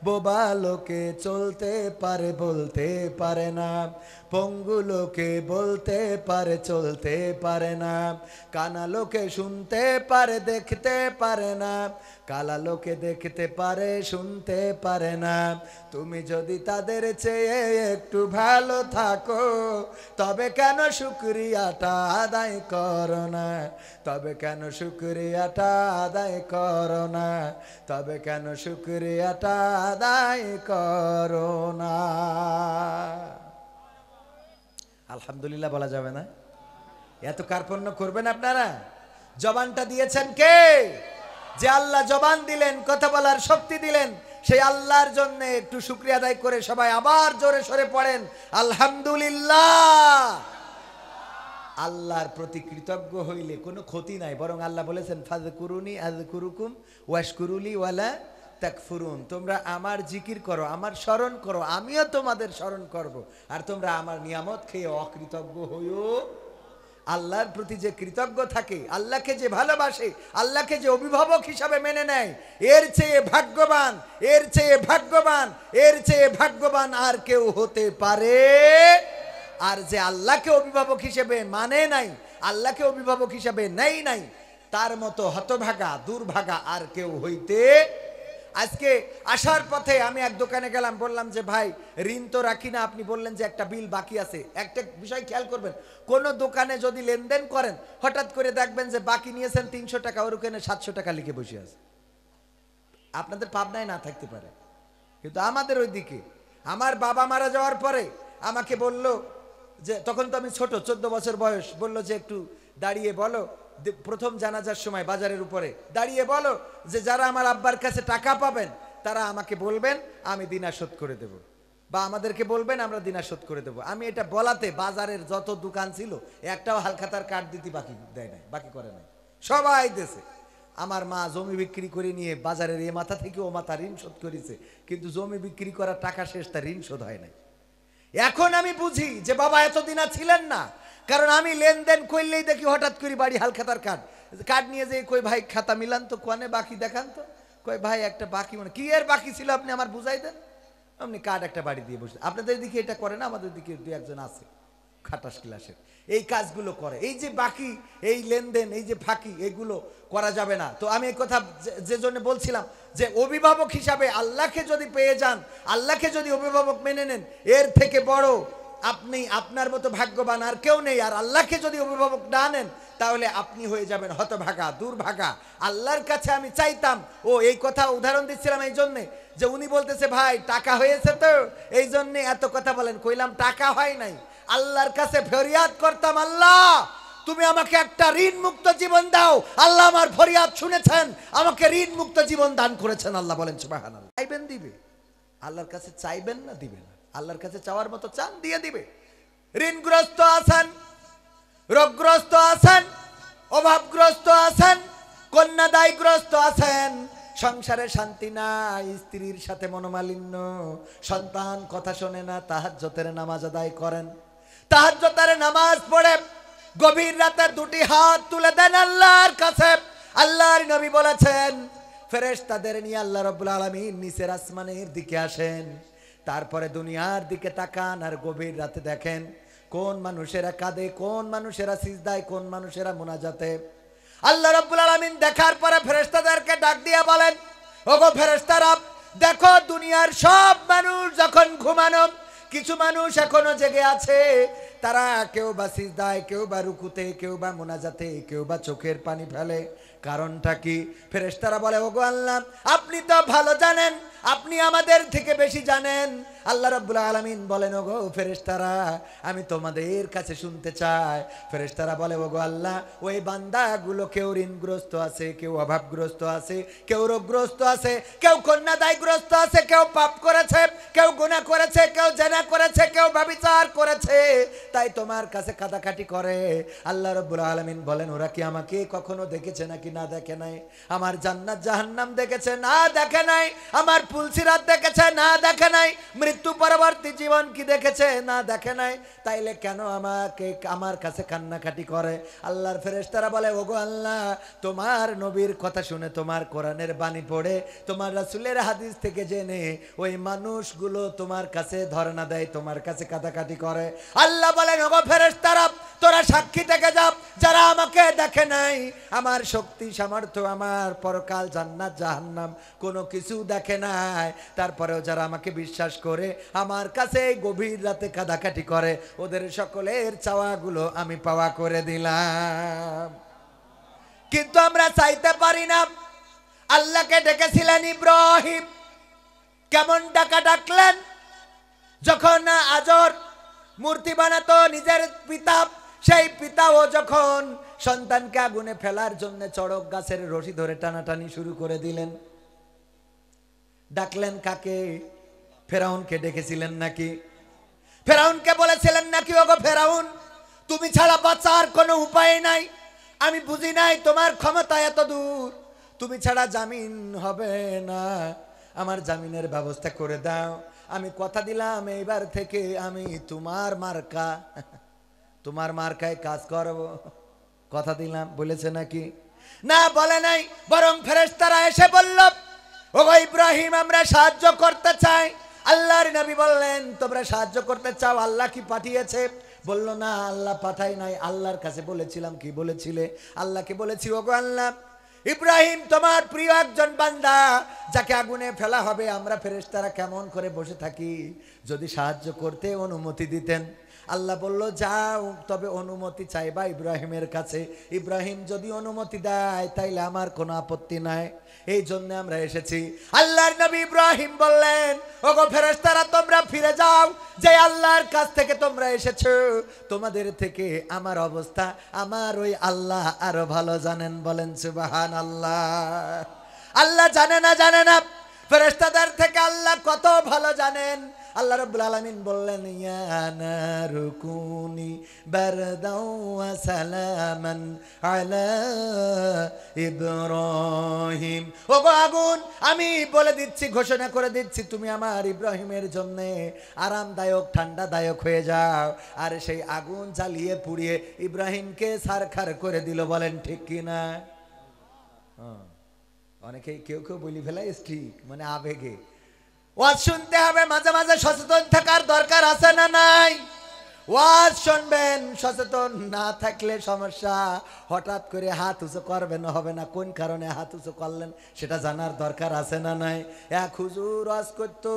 [SPEAKER 1] বোবা লোকে চলতে পারে বলতে পারে না, পঙ্গু লোকে বলতে পারে চলতে পারে না, কানা লোকে শুনতে পারে দেখতে পারে না, কালা লোকে দেখতে পারে শুনতে পারে না। তুমি যদি তাদের চেয়ে একটু ভালো থাকো, তবে কেন শুকরিয়াটা আদায় করো না, তবে কেন শুকরিয়াটা আদায় করো না, তবে কেন শুকরিয়াটা আদায় করো না। আলহামদুলিল্লাহ বলা যাবে না? এত কার্পণ্য করবেন আপনারা? জবানটা দিয়েছেন কে? যে আল্লাহ জবান দিলেন, কথা বলার শক্তি দিলেন, সেই আল্লাহর জন্য একটু শুকরিয়া আদায় করে সবাই আবার জোরে সরে পড়েন আলহামদুলিল্লাহ। আল্লাহর প্রতি কৃতজ্ঞ হইলে কোনো ক্ষতি নাই, বরং আল্লাহ বলেছেন ফাযকুরুনি আযকুরুকুম ওয়াশকুরুলি ওয়ালা তাকফুরুন। তোমরা আমার জিকির করো, আমার স্মরণ করো, আমিও তোমাদের স্মরণ করব, আর তোমরা আমার নিয়ামত খেয়ে অকৃতজ্ঞ হইও। আল্লাহর প্রতি যে কৃতজ্ঞ থাকে, আল্লাহকে যে ভালোবাসে, আল্লাহকে যে অভিভাবক হিসাবে মেনে নেয়, এর চেয়ে ভাগ্যবান, এর চেয়ে ভাগ্যবান, এর চেয়ে ভাগ্যবান আর কেউ হতে পারে? আর যে আল্লাহকে অভিভাবক হিসেবে মানে নাই, আল্লাহকে অভিভাবক হিসেবে নেই নাই, তার মতো হতভাগা দুর্ভাগা আর কেউ হইতে। আজকে আসার পথে আমি এক দোকানে গেলাম, বললাম যে ভাই ঋণ তো রাখি না, আপনি বললেন যে একটা বিল বাকি আছে। একটা বিষয় খেয়াল করবেন, কোন দোকানে যদি লেনদেন করেন, হঠাৎ করে দেখবেন যে বাকি নিয়েছেন 300 টাকা, ওর ওখানে 700 টাকা লিখে বসে আছে। আপনাদের পাবনায় না থাকতে পারে, কিন্তু আমাদের ওইদিকে। আমার বাবা মারা যাওয়ার পরে আমাকে বলল যে, তখন তো আমি ছোট, 14 বছর বয়স, বলল যে একটু দাঁড়িয়ে বলো, প্রথম জানাজার সময় বাজারের উপরে দাঁড়িয়ে বলো যে যারা আমার আব্বার কাছে টাকা পাবেন তারা আমাকে বলবেন, আমি দিনা শোধ করে দেব, বা আমাদেরকে বলবেন, আমরা দিনা শোধ করে দেব। আমি এটা বলাতে বাজারের যত দোকান ছিল একটাও হালখাতার কার্ড দিতে বাকি দেয় নাই, বাকি করে নাই, সবাই দেশে। আমার মা জমি বিক্রি করে নিয়ে বাজারের এ মাথা থেকে ও মাথা ঋণ শোধ করেছে, কিন্তু জমি বিক্রি করার টাকা শেষ, তার ঋণ শোধ হয় নাই। এখন আমি বুঝি যে বাবা এতদিন ছিলেন না, কারণ আমি লেনদেন করলেই দেখি হঠাৎ করে বাড়ি হালখাতার কার্ড নিয়ে যে কই ভাই খাতা মিলান তো, কোয়ানে বাকি দেখান তো, কই ভাই একটা বাকি, মানে কি এর বাকি ছিল আপনি আমার বুঝাই দেন, আপনি কার্ড একটা বাড়ি দিয়ে বসে। আপনাদের দিকে এটা করে না? আমাদের দিকে দু একজন আছে খাটাস ক্লাসের, এই কাজগুলো করে। এই যে বাকি, এই লেনদেন, এই যে ফাঁকি, এগুলো করা যাবে না। তো আমি এই কথা যে জন্য বলছিলাম যে অভিভাবক হিসাবে আল্লাহকে যদি পেয়ে যান, আল্লাহকে যদি অভিভাবক মেনে নেন, এর থেকে বড় আপনি আপনার মতো ভাগ্যবান আর কেউ নেই। আর আল্লাহকে যদি অভিভাবক না নেন, তাহলে আপনি হয়ে যাবেন হতভাগা দুর্ভাগা। আল্লাহর কাছে আমি চাইতাম, ও এই কথা উদাহরণ দিচ্ছিলাম এই জন্যে যে উনি বলতেছে ভাই টাকা হয়েছে তো, এই জন্যে এত কথা বলেন। কইলাম টাকা হয় নাই, আল্লাহর কাছে ফরিয়াদ করতাম, আল্লাহ তুমি আমাকে একটা ঋণ মুক্ত জীবন দাও। আল্লাহ আমার ফরিয়াদ শুনেছেন, আমাকে ঋণ মুক্ত জীবন দান করেছেন। আল্লাহ বলেন সুবহানাল্লাহ। চাইবেন দিবে, আল্লাহর কাছে চাইবেন না দিবে না, আল্লাহর কাছে চাওয়ার মতো চান, দিয়ে দিবে। ঋণগ্রস্ত আছেন, রোগগ্রস্ত আছেন, অভাবগ্রস্ত আছেন, কন্যাদায়গ্রস্ত আছেন, সংসারে শান্তি নাই, স্ত্রীর সাথে মনোমালিন্য, সন্তান কথা শোনে না, তাহাজ্জুদের নামাজ আদায় করেন, তাহাজ্জুদের নামাজ পড়ে গভীর রাতে দুটি হাত তুলে দেন আল্লাহর কাছে। আল্লাহর নবী বলেছেন ফেরেশতাদের নিয়ে আল্লাহ রাব্বুল আলামিন নিচের আসমানের দিকে আসেন, তারপরে দুনিয়ার দিকে তাকান আর গভীর রাতে দেখেন কোন মানুষেরা কাঁদে, কোন মানুষেরা সিজদায়, কোন মানুষেরা মুনাজাতে। আল্লাহ রাব্বুল আলামিন দেখার পরে ফেরেশতাদেরকে ডাক দিয়া বলেন, ওগো ফেরেশতারা, দেখো দুনিয়ার সব মানুষ যখন ঘুমানো, কিছু মানুষ এখনো জেগে আছে। তারা কেউ বা সিজদায়, কেউ বা রুকুতে, কেউ বা মুনাজাতে, কেউ বা চোখের পানি ফেলে। কারণটা কি? ফেরেশতারা বলে, ওগো আল্লাহ, আপনি তো ভালো জানেন, আপনি আমাদের থেকে বেশি জানেন। আল্লাহ রাব্বুল আলামিন বলেন, ওগো ফেরেশতারা, আমি তোমাদের কাছে শুনতে চাই। ফেরেশতারা বলে, ওগো আল্লাহ, ওই বান্দাগুলো কেউ ঋণগ্রস্ত আছে, কেউ অভাবগ্রস্ত আছে, কেউ রোগগ্রস্ত আছে, কেউ কন্যাদায়গ্রস্ত আছে, কেউ পাপ করেছে, কেউ গুনাহ করেছে, কেউ জেনা করেছে, কেউ ব্যভিচার করেছে, তাই তোমার কাছে কাঁদাকাটি করে। আল্লাহ রাব্বুল আলামিন বলেন, ওরা কি আমাকে কখনো দেখেছে নাকি না দেখে নাই? আমার জান্নাত জাহান্নাম দেখেছে না দেখে নাই? আমার পুলসিরাত দেখেছে না দেখে নাই? মৃত্যু পরবর্তী জীবন কি দেখেছে না দেখে নাই? তাইলে কেন আমাকে আমার কাছে কান্নাকাটি করে? আল্লাহর ফেরেশতারা বলে, ওগো আল্লাহ, তোমার নবীর কথা শুনে, তোমার কোরআনের বাণী পড়ে, তোমার রাসূলের হাদিস থেকে জেনে ওই মানুষগুলো তোমার কাছে ধর্ণা দেয়, তোমার কাছে কাঁদাকাটি করে। আল্লাহ বলেন, ওগো ফেরেশতারা, তোরা সাক্ষী থেকে যাও, যারা আমাকে দেখে নাই, আমার শক্তি সামর্থ্য, আমার পরকাল, জান্নাত জাহান্নাম কোনো কিছু দেখে নাই, তারপরেও যারা আমাকে বিশ্বাস করে আমার কাছে গভীর রাতে কাঁদাকাটি করে, ওদের সকলের চাওয়াগুলো আমি পাওয়া করে দিলাম। কিন্তু আমরা চাইতে পারি না। আল্লাহকে ডেকেছিলেন ইব্রাহিম, কেমন ডাকা ডাকলেন? যখন আজর মূর্তি বানাতো নিজের পিতা, সেই পিতাও যখন সন্তানকে আগুনে ফেলার জন্য চড়ক গাছের রশি ধরে টানাটানি শুরু করে দিলেন। ডাকলেন কাকে? ফেরাউনকে ডেকেছিলেন নাকি? ফেরাউনকে বলেছিলেন নাকি, ওগো ফেরাউন, তুমি ছাড়া বাঁচার কোনো উপায় নাই, আমি বুঝি নাই তোমার ক্ষমতা এত দূর, তুমি ছাড়া জামিন হবে না, আমার জামিনের ব্যবস্থা করে দাও। আমি কথা দিলাম এইবার থেকে আমি তোমার মার্কা, তোমার মার্কায় কাজ করব, কথা দিলাম। বলেছে নাকি? না, বলে নাই। বরং ফেরেশতারা এসে বলল, ওগো ইব্রাহিম, আমরা সাহায্য করতে চাই। আল্লাহর নবী বললেন, তোমরা সাহায্য করতে চাও, আল্লাহ কি পাঠিয়েছে? বলল, না, আল্লাহ পাঠাই নাই। আল্লাহর কাছে বলেছিলাম। কি বলেছিলে? আল্লাহকে বলেছি, ওগো আল্লাহ, ইব্রাহিম তোমার প্রিয় একজন বান্দা, যাকে আগুনে ফেলা হবে, আমরা ফেরেশতারা কেমন করে বসে থাকি, যদি সাহায্য করতে অনুমতি দিতেন। আল্লাহ বলল, যাও, তবে অনুমতি চাইবা ইব্রাহিমের কাছে। ইব্রাহিম যদি অনুমতি দেয় তাইলে আমার কোনো আপত্তি নাই, এই জন্য আমরা এসেছি। আল্লাহর নবী ইব্রাহিম বললেন, ওগো ফেরেশতারা, তোমরা ফিরে যাও, যে আল্লাহর কাছ থেকে তোমরা এসেছো, তোমাদের থেকে আমার অবস্থা আমার ওই আল্লাহ আরো ভালো জানেন। বলেন সুবহানাল্লাহ। আল্লাহ জানে না, জানে না, ফেরেশতাদের থেকে আল্লাহ কত ভালো জানেন। আল্লাহ রাব্বুল আলামিন বললেন, ইয়া নারু কুনি বারদাও ওয়া সালামান আলা ইব্রাহিম। ওগো আগুন, আমি বলে দিচ্ছি, ঘোষণা করে দিচ্ছি, তুমি আমার ইব্রাহিমের জন্য আরামদায়ক, ঠান্ডাদায়ক হয়ে যাও। আর সেই আগুন জ্বালিয়ে পুড়িয়ে ইব্রাহিমকে ছারখার করে দিল। বলেন ঠিক কি না? অনেকেই কেউ কেউ বলি ফেলাই ঠিক, মানে আবেগে। ওয়াজ শুনতে হবে, মাঝে মাঝে সচেতন থাকার দরকার আছে না নাই? ওয়াজ শুনবেন, সচেতন না থাকলে সমস্যা। হঠাৎ করে হাত উঁচু করবেন, হবে না। কোন কারণে হাত উঁচু করলেন সেটা জানার দরকার আছে না নাই? এক হুজুর ওয়াজ করতো,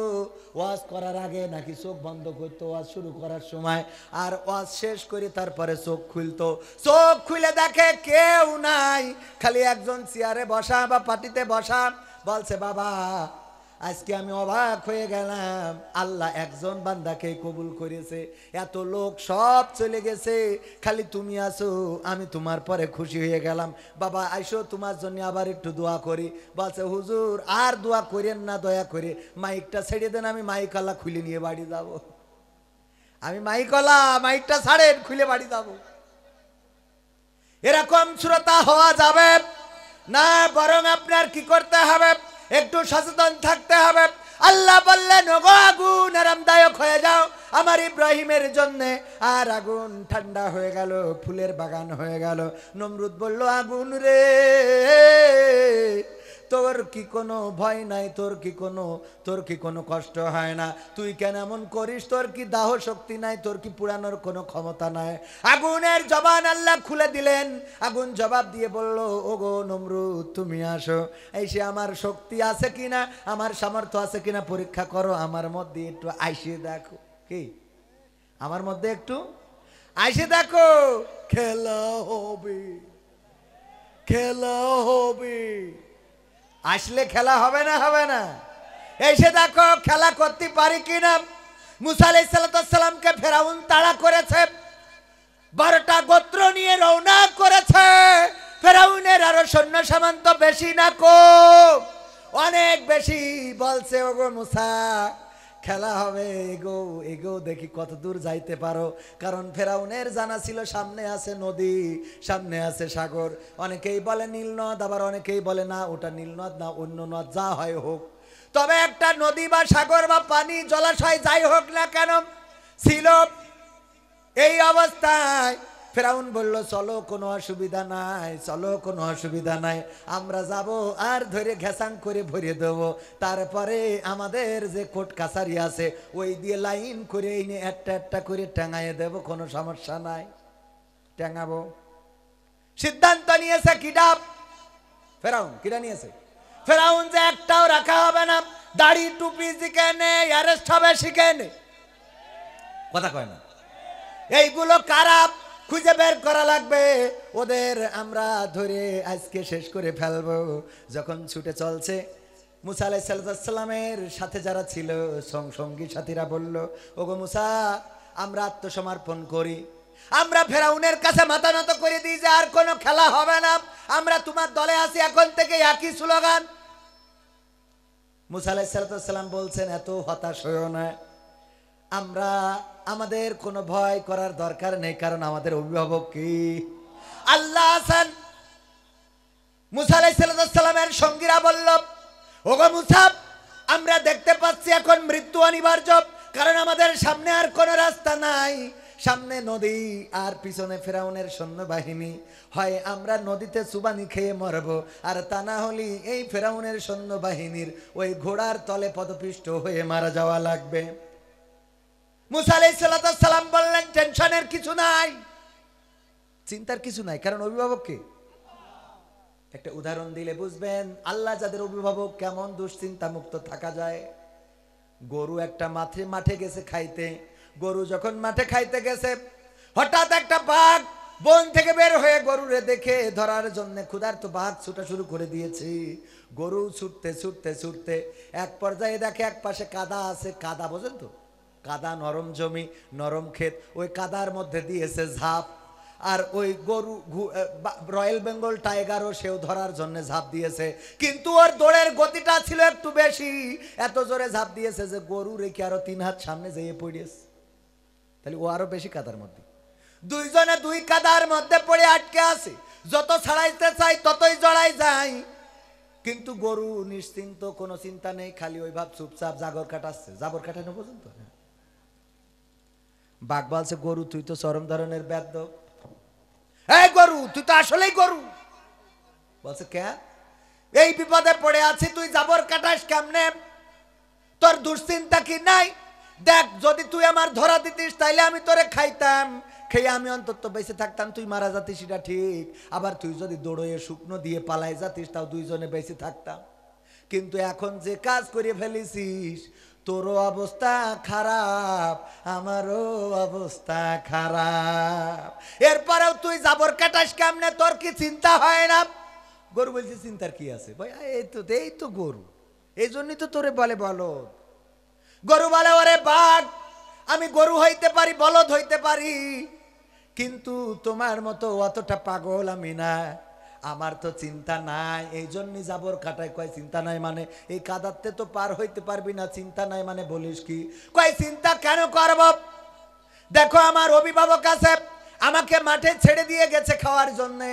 [SPEAKER 1] ওয়াজ করার আগে নাকি চোখ বন্ধ করতো ওয়াজ শুরু করার সময়, আর ওয়াজ শেষ করে তারপরে চোখ খুলতো। চোখ খুলে দেখে কেউ নাই, খালি একজন চেয়ারে বসা বা পাটিতে বসা। বলছে, বাবা, আজকে আমি অবাক হয়ে গেলাম, আল্লাহ একজন বান্দাকে কবুল করেছে, এত লোক সব চলে গেছে, খালি তুমি আছো, আমি তোমার পরে খুশি হয়ে গেলাম। বাবা আইসো, তোমার জন্য আবার একটু দোয়া করি। বলছে, হুজুর আর দোয়া করেন না, দয়া করে মাইকটা ছেড়ে দেন, আমি মাইকলা খুলে নিয়ে বাড়ি যাব। আমি মাইকটা ছাড়েন, খুলে বাড়ি যাব। এরকম শ্রোতা হওয়া যাবে না, বরং আপনার কি করতে হবে, একটু সচেতন থাকতে হবে। আল্লাহ বললেন, ওগো আগুন, আরামদায়ক হয়ে যাও আমার ইব্রাহিমের জন্য। আর আগুন ঠান্ডা হয়ে গেল, ফুলের বাগান হয়ে গেল। নমরুদ বলল, আগুন রে, তোর কি কোনো ভয় নাই, তোর কি কোনো কষ্ট হয় না? তুই কেন এমন করিস? তোর কি দাহ শক্তি নাই? তোর কি পুরানোর কোনো ক্ষমতা নাই? আগুনের জবান আল্লাহ খুলে দিলেন। আগুন জবাব দিয়ে বলল, ওগো নমরুদ, তুমি আসো, এসে আমার শক্তি আছে কিনা, আমার সামর্থ্য আছে কিনা পরীক্ষা করো, আমার মধ্যে একটু আইসে দেখো। কি আমার মধ্যে একটু আইসে দেখো, খেলা হবে, খেলা হবে। আসলে খেলা হবে না? হবে না? এসে দেখো খেলা করতে পারি কিনা। মুসা আলাইহিস সালামকে ফেরাউন তাড়া করেছে, 12টা গোত্র নিয়ে রওনা করেছে। ফেরাউনের আরো সৈন্য সামন্ত বেশি না কম, অনেক বেশি। বলছে, ওগো মুসা, খেলা হবে, এগো এগো, দেখি কত দূর যাইতে পারো। কারণ ফেরাউনের জানা ছিল সামনে আছে নদী, সামনে আছে সাগর। অনেকেই বলে নীল নদ, আবার অনেকেই বলে না ওটা নীল নদ না, অন্য নদ, যা হয় হোক। তবে একটা নদী বা সাগর বা পানি জলাশয় যাই হোক না কেন ছিল। এই অবস্থায় ফেরাউন বলল, চলো, কোনো অসুবিধা নাই, চলো, কোনো অসুবিধা নাই, আমরা যাব আর ধরে ঘেসাং করে ভরিয়ে দেবো। তারপরে আমাদের যে কোর্ট কাছারি আছে ওই দিয়ে লাইন করে এনে একটা একটা করে টাঙাইয়ে দেব, কোনো সমস্যা নাই, টাঙাবো। সিদ্ধান্ত নিয়েছে কিডা? ফেরাউন। কিডা নিয়েছে? ফেরাউন যে একটাও রাখা হবে না, দাড়ি টুপি শিখে নে, অ্যারেস্ট হবে শিখে নে। কথা কয় না? এইগুলো কারা খুঁজে বের করা লাগবে, ওদের আমরা ধরে আজকে শেষ করে ফেলবো। যখন ছুটে চলছে, মুসা আলাইহিস সালামের সাথে যারা ছিল সঙ্গী সাথীরা বলল, ওগো মুসা, আমরা আত্মসমর্পণ করি, আমরা ফেরাউনের কাছে মাথা নত করে দিই যে আর কোনো খেলা হবে না, আমরা তোমার দলে আছি, এখন থেকে একই স্লোগান। মুসা আলাইহিস সালাম বলছেন, এত হতাশ হইও না, আমরা আমাদের কোনো ভয় করার দরকার নেই, কারণ আমাদের অভিভাবক কি? আল্লাহ আছেন। মুসা আলাইহিস সালামের সঙ্গীরা বলল, ওগো মুসা, আমরা দেখতে পাচ্ছি এখন মৃত্যু অনিবার্য, কারণ আমাদের সামনে আর কোনো রাস্তা নাই, সামনে নদী আর পিছনে ফেরাউনের সৈন্যবাহিনী। হয় আমরা নদীতে চুবানি খেয়ে মরব, আর তা না হলে এই ফেরাউনের সৈন্যবাহিনীর ওই ঘোড়ার তলে পদপিষ্ট হয়ে মারা যাওয়া লাগবে। মুসা আলাইহিস সালাম বললেন, টেনশনের কিছু নাই, চিন্তার কিছু নাই, কারণ অভিভাবক কে? একটা উদাহরণ দিলে বুঝবেন আল্লাহ যাদের অভিভাবক কেমন দুশ্চিন্তা মুক্ত থাকা যায়। গরু একটা মাঠে গেছে খাইতে, গরু যখন মাঠে খাইতে গেছে, হঠাৎ একটা বাঘ বন থেকে বের হয়ে গরুরে দেখে ধরার জন্য ক্ষুধার্ত বাঘ ছুটা শুরু করে দিয়েছে। গরু ছুটতে ছুটতে ছুটতে এক পর্যায়ে দেখে এক পাশে কাদা আছে, কাদা বোঝেন তো, কাদা, নরম জমি, নরম ক্ষেত, ওই কাদার মধ্যে দিয়েছে ঝাঁপ। আর ওই গরু রয়্যাল বেঙ্গল টাইগারও সেও ধরার জন্য ঝাঁপ দিয়েছে, কিন্তু ওর দৌড়ের গতিটা ছিল একটু বেশি, এত জোরে ঝাঁপ দিয়েছে যে গরু রেখে আরো 3 হাত সামনে যেয়ে পড়িয়েছে। তাহলে ও আরো বেশি কাদার মধ্যে, দুইজনে দুই কাদার মধ্যে পড়ে আটকে আছে, যত ছাড়াইতে চাই ততই জড়াই যায়। কিন্তু গরু নিশ্চিন্ত, কোনো চিন্তা নেই, খালি ওই ভাব চুপচাপ জাগর কাটাচ্ছে, জাবর কাটানো পর্যন্ত। বাঘ বলছে, গরু তুই তো চরম ধরনের ব্যর্থ, এই গরু তুই তো আসলেই গরু। বলছে, কে? এই বিপদে পড়ে আছি, তুই জাবর কাটাস কেমনে? তোর দুশ্চিন্তা কি নাই? দেখ, যদি তুই আমার ধরা দিতিস তাইলে আমি তোরে খাইতাম, খেয়ে আমি অন্তত বেঁচে থাকতাম, তুই মারা যাতিস সেটা ঠিক, আবার তুই যদি দৌড়ে শুকনো দিয়ে পালাই যাতিস তাও দুইজনে বেঁচে থাকতাম। কিন্তু এখন যে কাজ করে ফেলেছিস, তোরও অবস্থা খারাপ, আমারও অবস্থা খারাপ, এরপরেও তুই জাবর কাটাস কেমনে? তোর কি চিন্তা হয় না? গরু বলছে, চিন্তার কি আছে ভাই, এই তো গরু, এই জন্যই তো তোরে বলে বলদ। গরু বলে, ওরে বাঘ, আমি গরু হইতে পারি, বলদ হইতে পারি, কিন্তু তোমার মতো অতটা পাগল আমি না, আমার তো চিন্তা নাই, এই জন্যই জাবর কাটায়। কয় চিন্তা নাই মানে? এই কাদাতে তো পার হইতে পারবি না, চিন্তা নাই মানে বলিস কি? কয় চিন্তা কেন করব? দেখো আমার অভিভাবক আছে, আমাকে মাঠে ছেড়ে দিয়ে গেছে খাওয়ার জন্যে,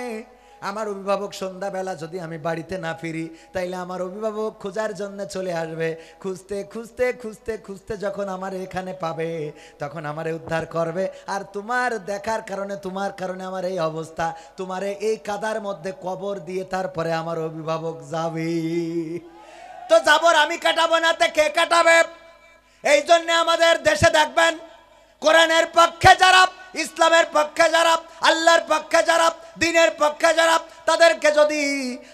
[SPEAKER 1] আমার অভিভাবক সন্ধ্যাবেলা যদি আমি বাড়িতে না ফিরি তাইলে আমার অভিভাবক খোঁজার জন্য চলে আসবে, খুঁজতে খুঁজতে খুঁজতে খুঁজতে যখন আমার এখানে পাবে তখন আমারে উদ্ধার করবে। আর তোমার দেখার কারণে, তোমার কারণে আমার এই অবস্থা, তোমারে এই কাদার মধ্যে কবর দিয়ে তারপরে আমার অভিভাবক যাবে। তো জাবর আমি কাটাবো না, তে কে কাটাবে? এই জন্য আমাদের দেশে দেখবেন কোরআনের পক্ষে যারা, ইসলামের পক্ষে যারা, আল্লাহর পক্ষে যারা, দ্বীনের পক্ষে যারা, তাদেরকে যদি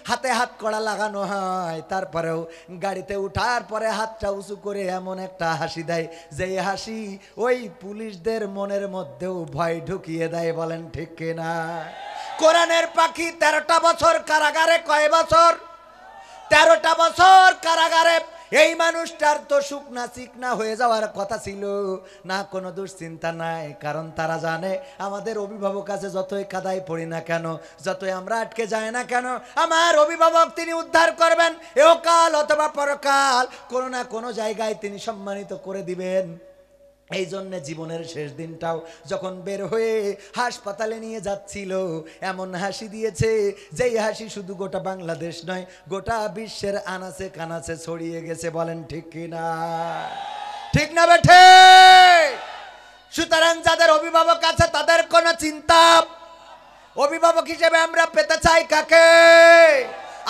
[SPEAKER 1] হাতে হাত কড়া লাগানো হয় তারপরেও গাড়িতে উঠার পরে হাতটা উঁচু করে এমন একটা হাসি দেয় যে হাসি ওই পুলিশদের মনের মধ্যেও ভয় ঢুকিয়ে দেয়। বলেন ঠিক কিনা? কোরআনের পাখি 13টা বছর কারাগারে। কয় বছর? 13টা বছর কারাগারে। এই মানুষটার তো শুকনা চিকনা হয়ে যাওয়ার কথা ছিল না, কোনো দুশ্চিন্তা নাই, কারণ তারা জানে আমাদের অভিভাবক আছে, যতই কাদায় পড়ি না কেন, যতই আমরা আটকে যাই না কেন, আমার অভিভাবক তিনি উদ্ধার করবেন। এহকাল অথবা পরকাল কোনো না কোনো জায়গায় তিনি সম্মানিত করে দিবেন। এই জন্যে জীবনের শেষ দিনটাও যখন বের হয়ে হাসপাতালে নিয়ে যাচ্ছিল এমন হাসি দিয়েছে যেই হাসি শুধু গোটা বাংলাদেশ নয়, গোটা বিশ্বের আনাচে কানাচে ছড়িয়ে গেছে। বলেন ঠিক কিনা? ঠিক না বেঠে? সুতরাং যাদের অভিভাবক আছে তাদের কোনো চিন্তা, অভিভাবক হিসেবে আমরা পেতে চাই কাকে?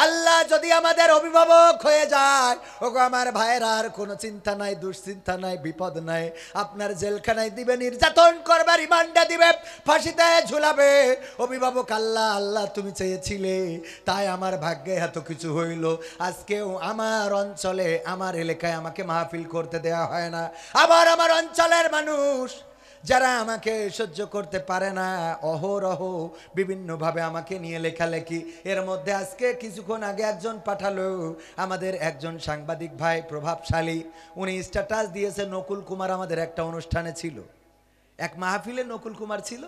[SPEAKER 1] আল্লাহ যদি আমাদের অভিভাবক হয়ে যায়, ওগো আমার ভাইয়েরা, আর কোনো চিন্তা নাই, দুশ্চিন্তা নাই, বিপদ নাই। আপনার জেলখানায় দিবে, নির্যাতন করবে, রিমান্ডে দিবে, ফাঁসিতে ঝুলাবে। অভিভাবক আল্লাহ। আল্লাহ তুমি চেয়েছিলে, তাই আমার ভাগ্যে এত কিছু হইল। আজকেও আমার অঞ্চলে, আমার এলাকায় আমাকে মাহফিল করতে দেওয়া হয় না। আবার আমার অঞ্চলের মানুষ যারা আমাকে সহ্য করতে পারে না, অহরহ বিভিন্নভাবে আমাকে নিয়ে লেখালেখি। এর মধ্যে আজকে কিছুক্ষণ আগে একজন পাঠালো, আমাদের একজন সাংবাদিক ভাই, প্রভাবশালী, উনি স্ট্যাটাস দিয়েছে নকুল কুমার আমাদের একটা অনুষ্ঠানে ছিল, এক মাহফিলে নকুল কুমার ছিল,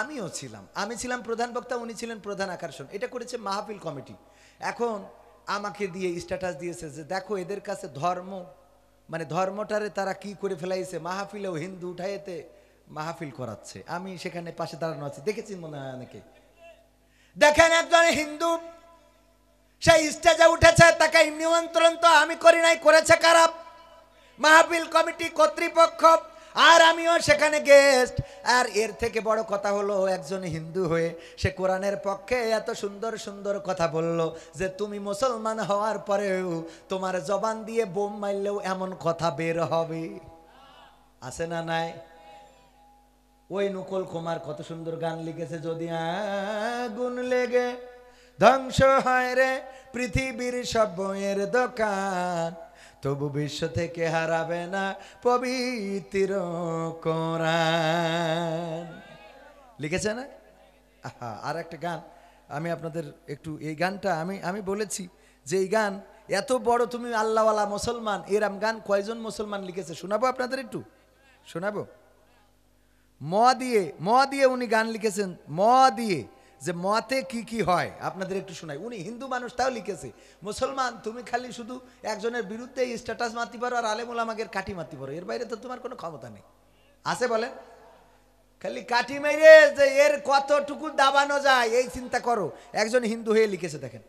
[SPEAKER 1] আমিও ছিলাম। আমি ছিলাম প্রধান বক্তা, উনি ছিলেন প্রধান আকর্ষণ। এটা করেছে মাহফিল কমিটি। এখন আমাকে দিয়ে স্ট্যাটাস দিয়েছে যে দেখো এদের কাছে ধর্ম, মানে ধর্মটারে তারা কি করে ফেলাইছে, মাহফিলেও হিন্দু উঠাইতে মাহফিল করাচ্ছে। আমি সেখানে পাশে দাঁড়ানো আছি, দেখেছি মনে হয় অনেকে। দেখেন একজন হিন্দু সেই স্টেজে উঠেছে, তাকে নিমন্ত্রণ তো আমি করি নাই, করেছে কারা? মাহফিল কমিটি কর্তৃপক্ষ। আর আমিও সেখানে গেস্ট। আর এর থেকে বড় কথা হলো, একজন হিন্দু হয়ে সে কোরআনের পক্ষে এত সুন্দর সুন্দর কথা বলল যে তুমি মুসলমান হওয়ার পরেও তোমার জবান দিয়ে বোম মারলেও এমন কথা বের হবে। আছে না নাই? ওই নকুল কুমার কত সুন্দর গান লিখেছে, যদি আগুন লেগে ধ্বংস হয় রে পৃথিবীর সব বইয়ের দোকান, তবু বিশ্ব থেকে হারাবে না পবিত্র কোরআন। লিখেছে না? আহা, আর একটা গান আমি আপনাদের একটু, এই গানটা আমি বলেছি যে এই গান এত বড়, তুমি আল্লাহওয়ালা মুসলমান, এরম গান কয়জন মুসলমান লিখেছে শোনাবো আপনাদের, একটু শোনাবো। ম দিয়ে উনি গান লিখেছেন, ম দিয়ে, যে মতে কি কি হয় আপনাদের একটু শোনাই। উনি হিন্দু মানুষ, তাও লিখেছে মুসলমান তুমি খালি শুধু একজনের বিরুদ্ধে স্ট্যাটাস মারতে পারো আর আলেমুল আমাদের কাঠি মারতে পারো, এর বাইরে তো তোমার কোনো ক্ষমতা নেই। আছে বলেন? খালি কাঠি মেরে যে এর কতটুকু দাবানো যায় এই চিন্তা করো। একজন হিন্দু হয়ে লিখেছে, দেখেন।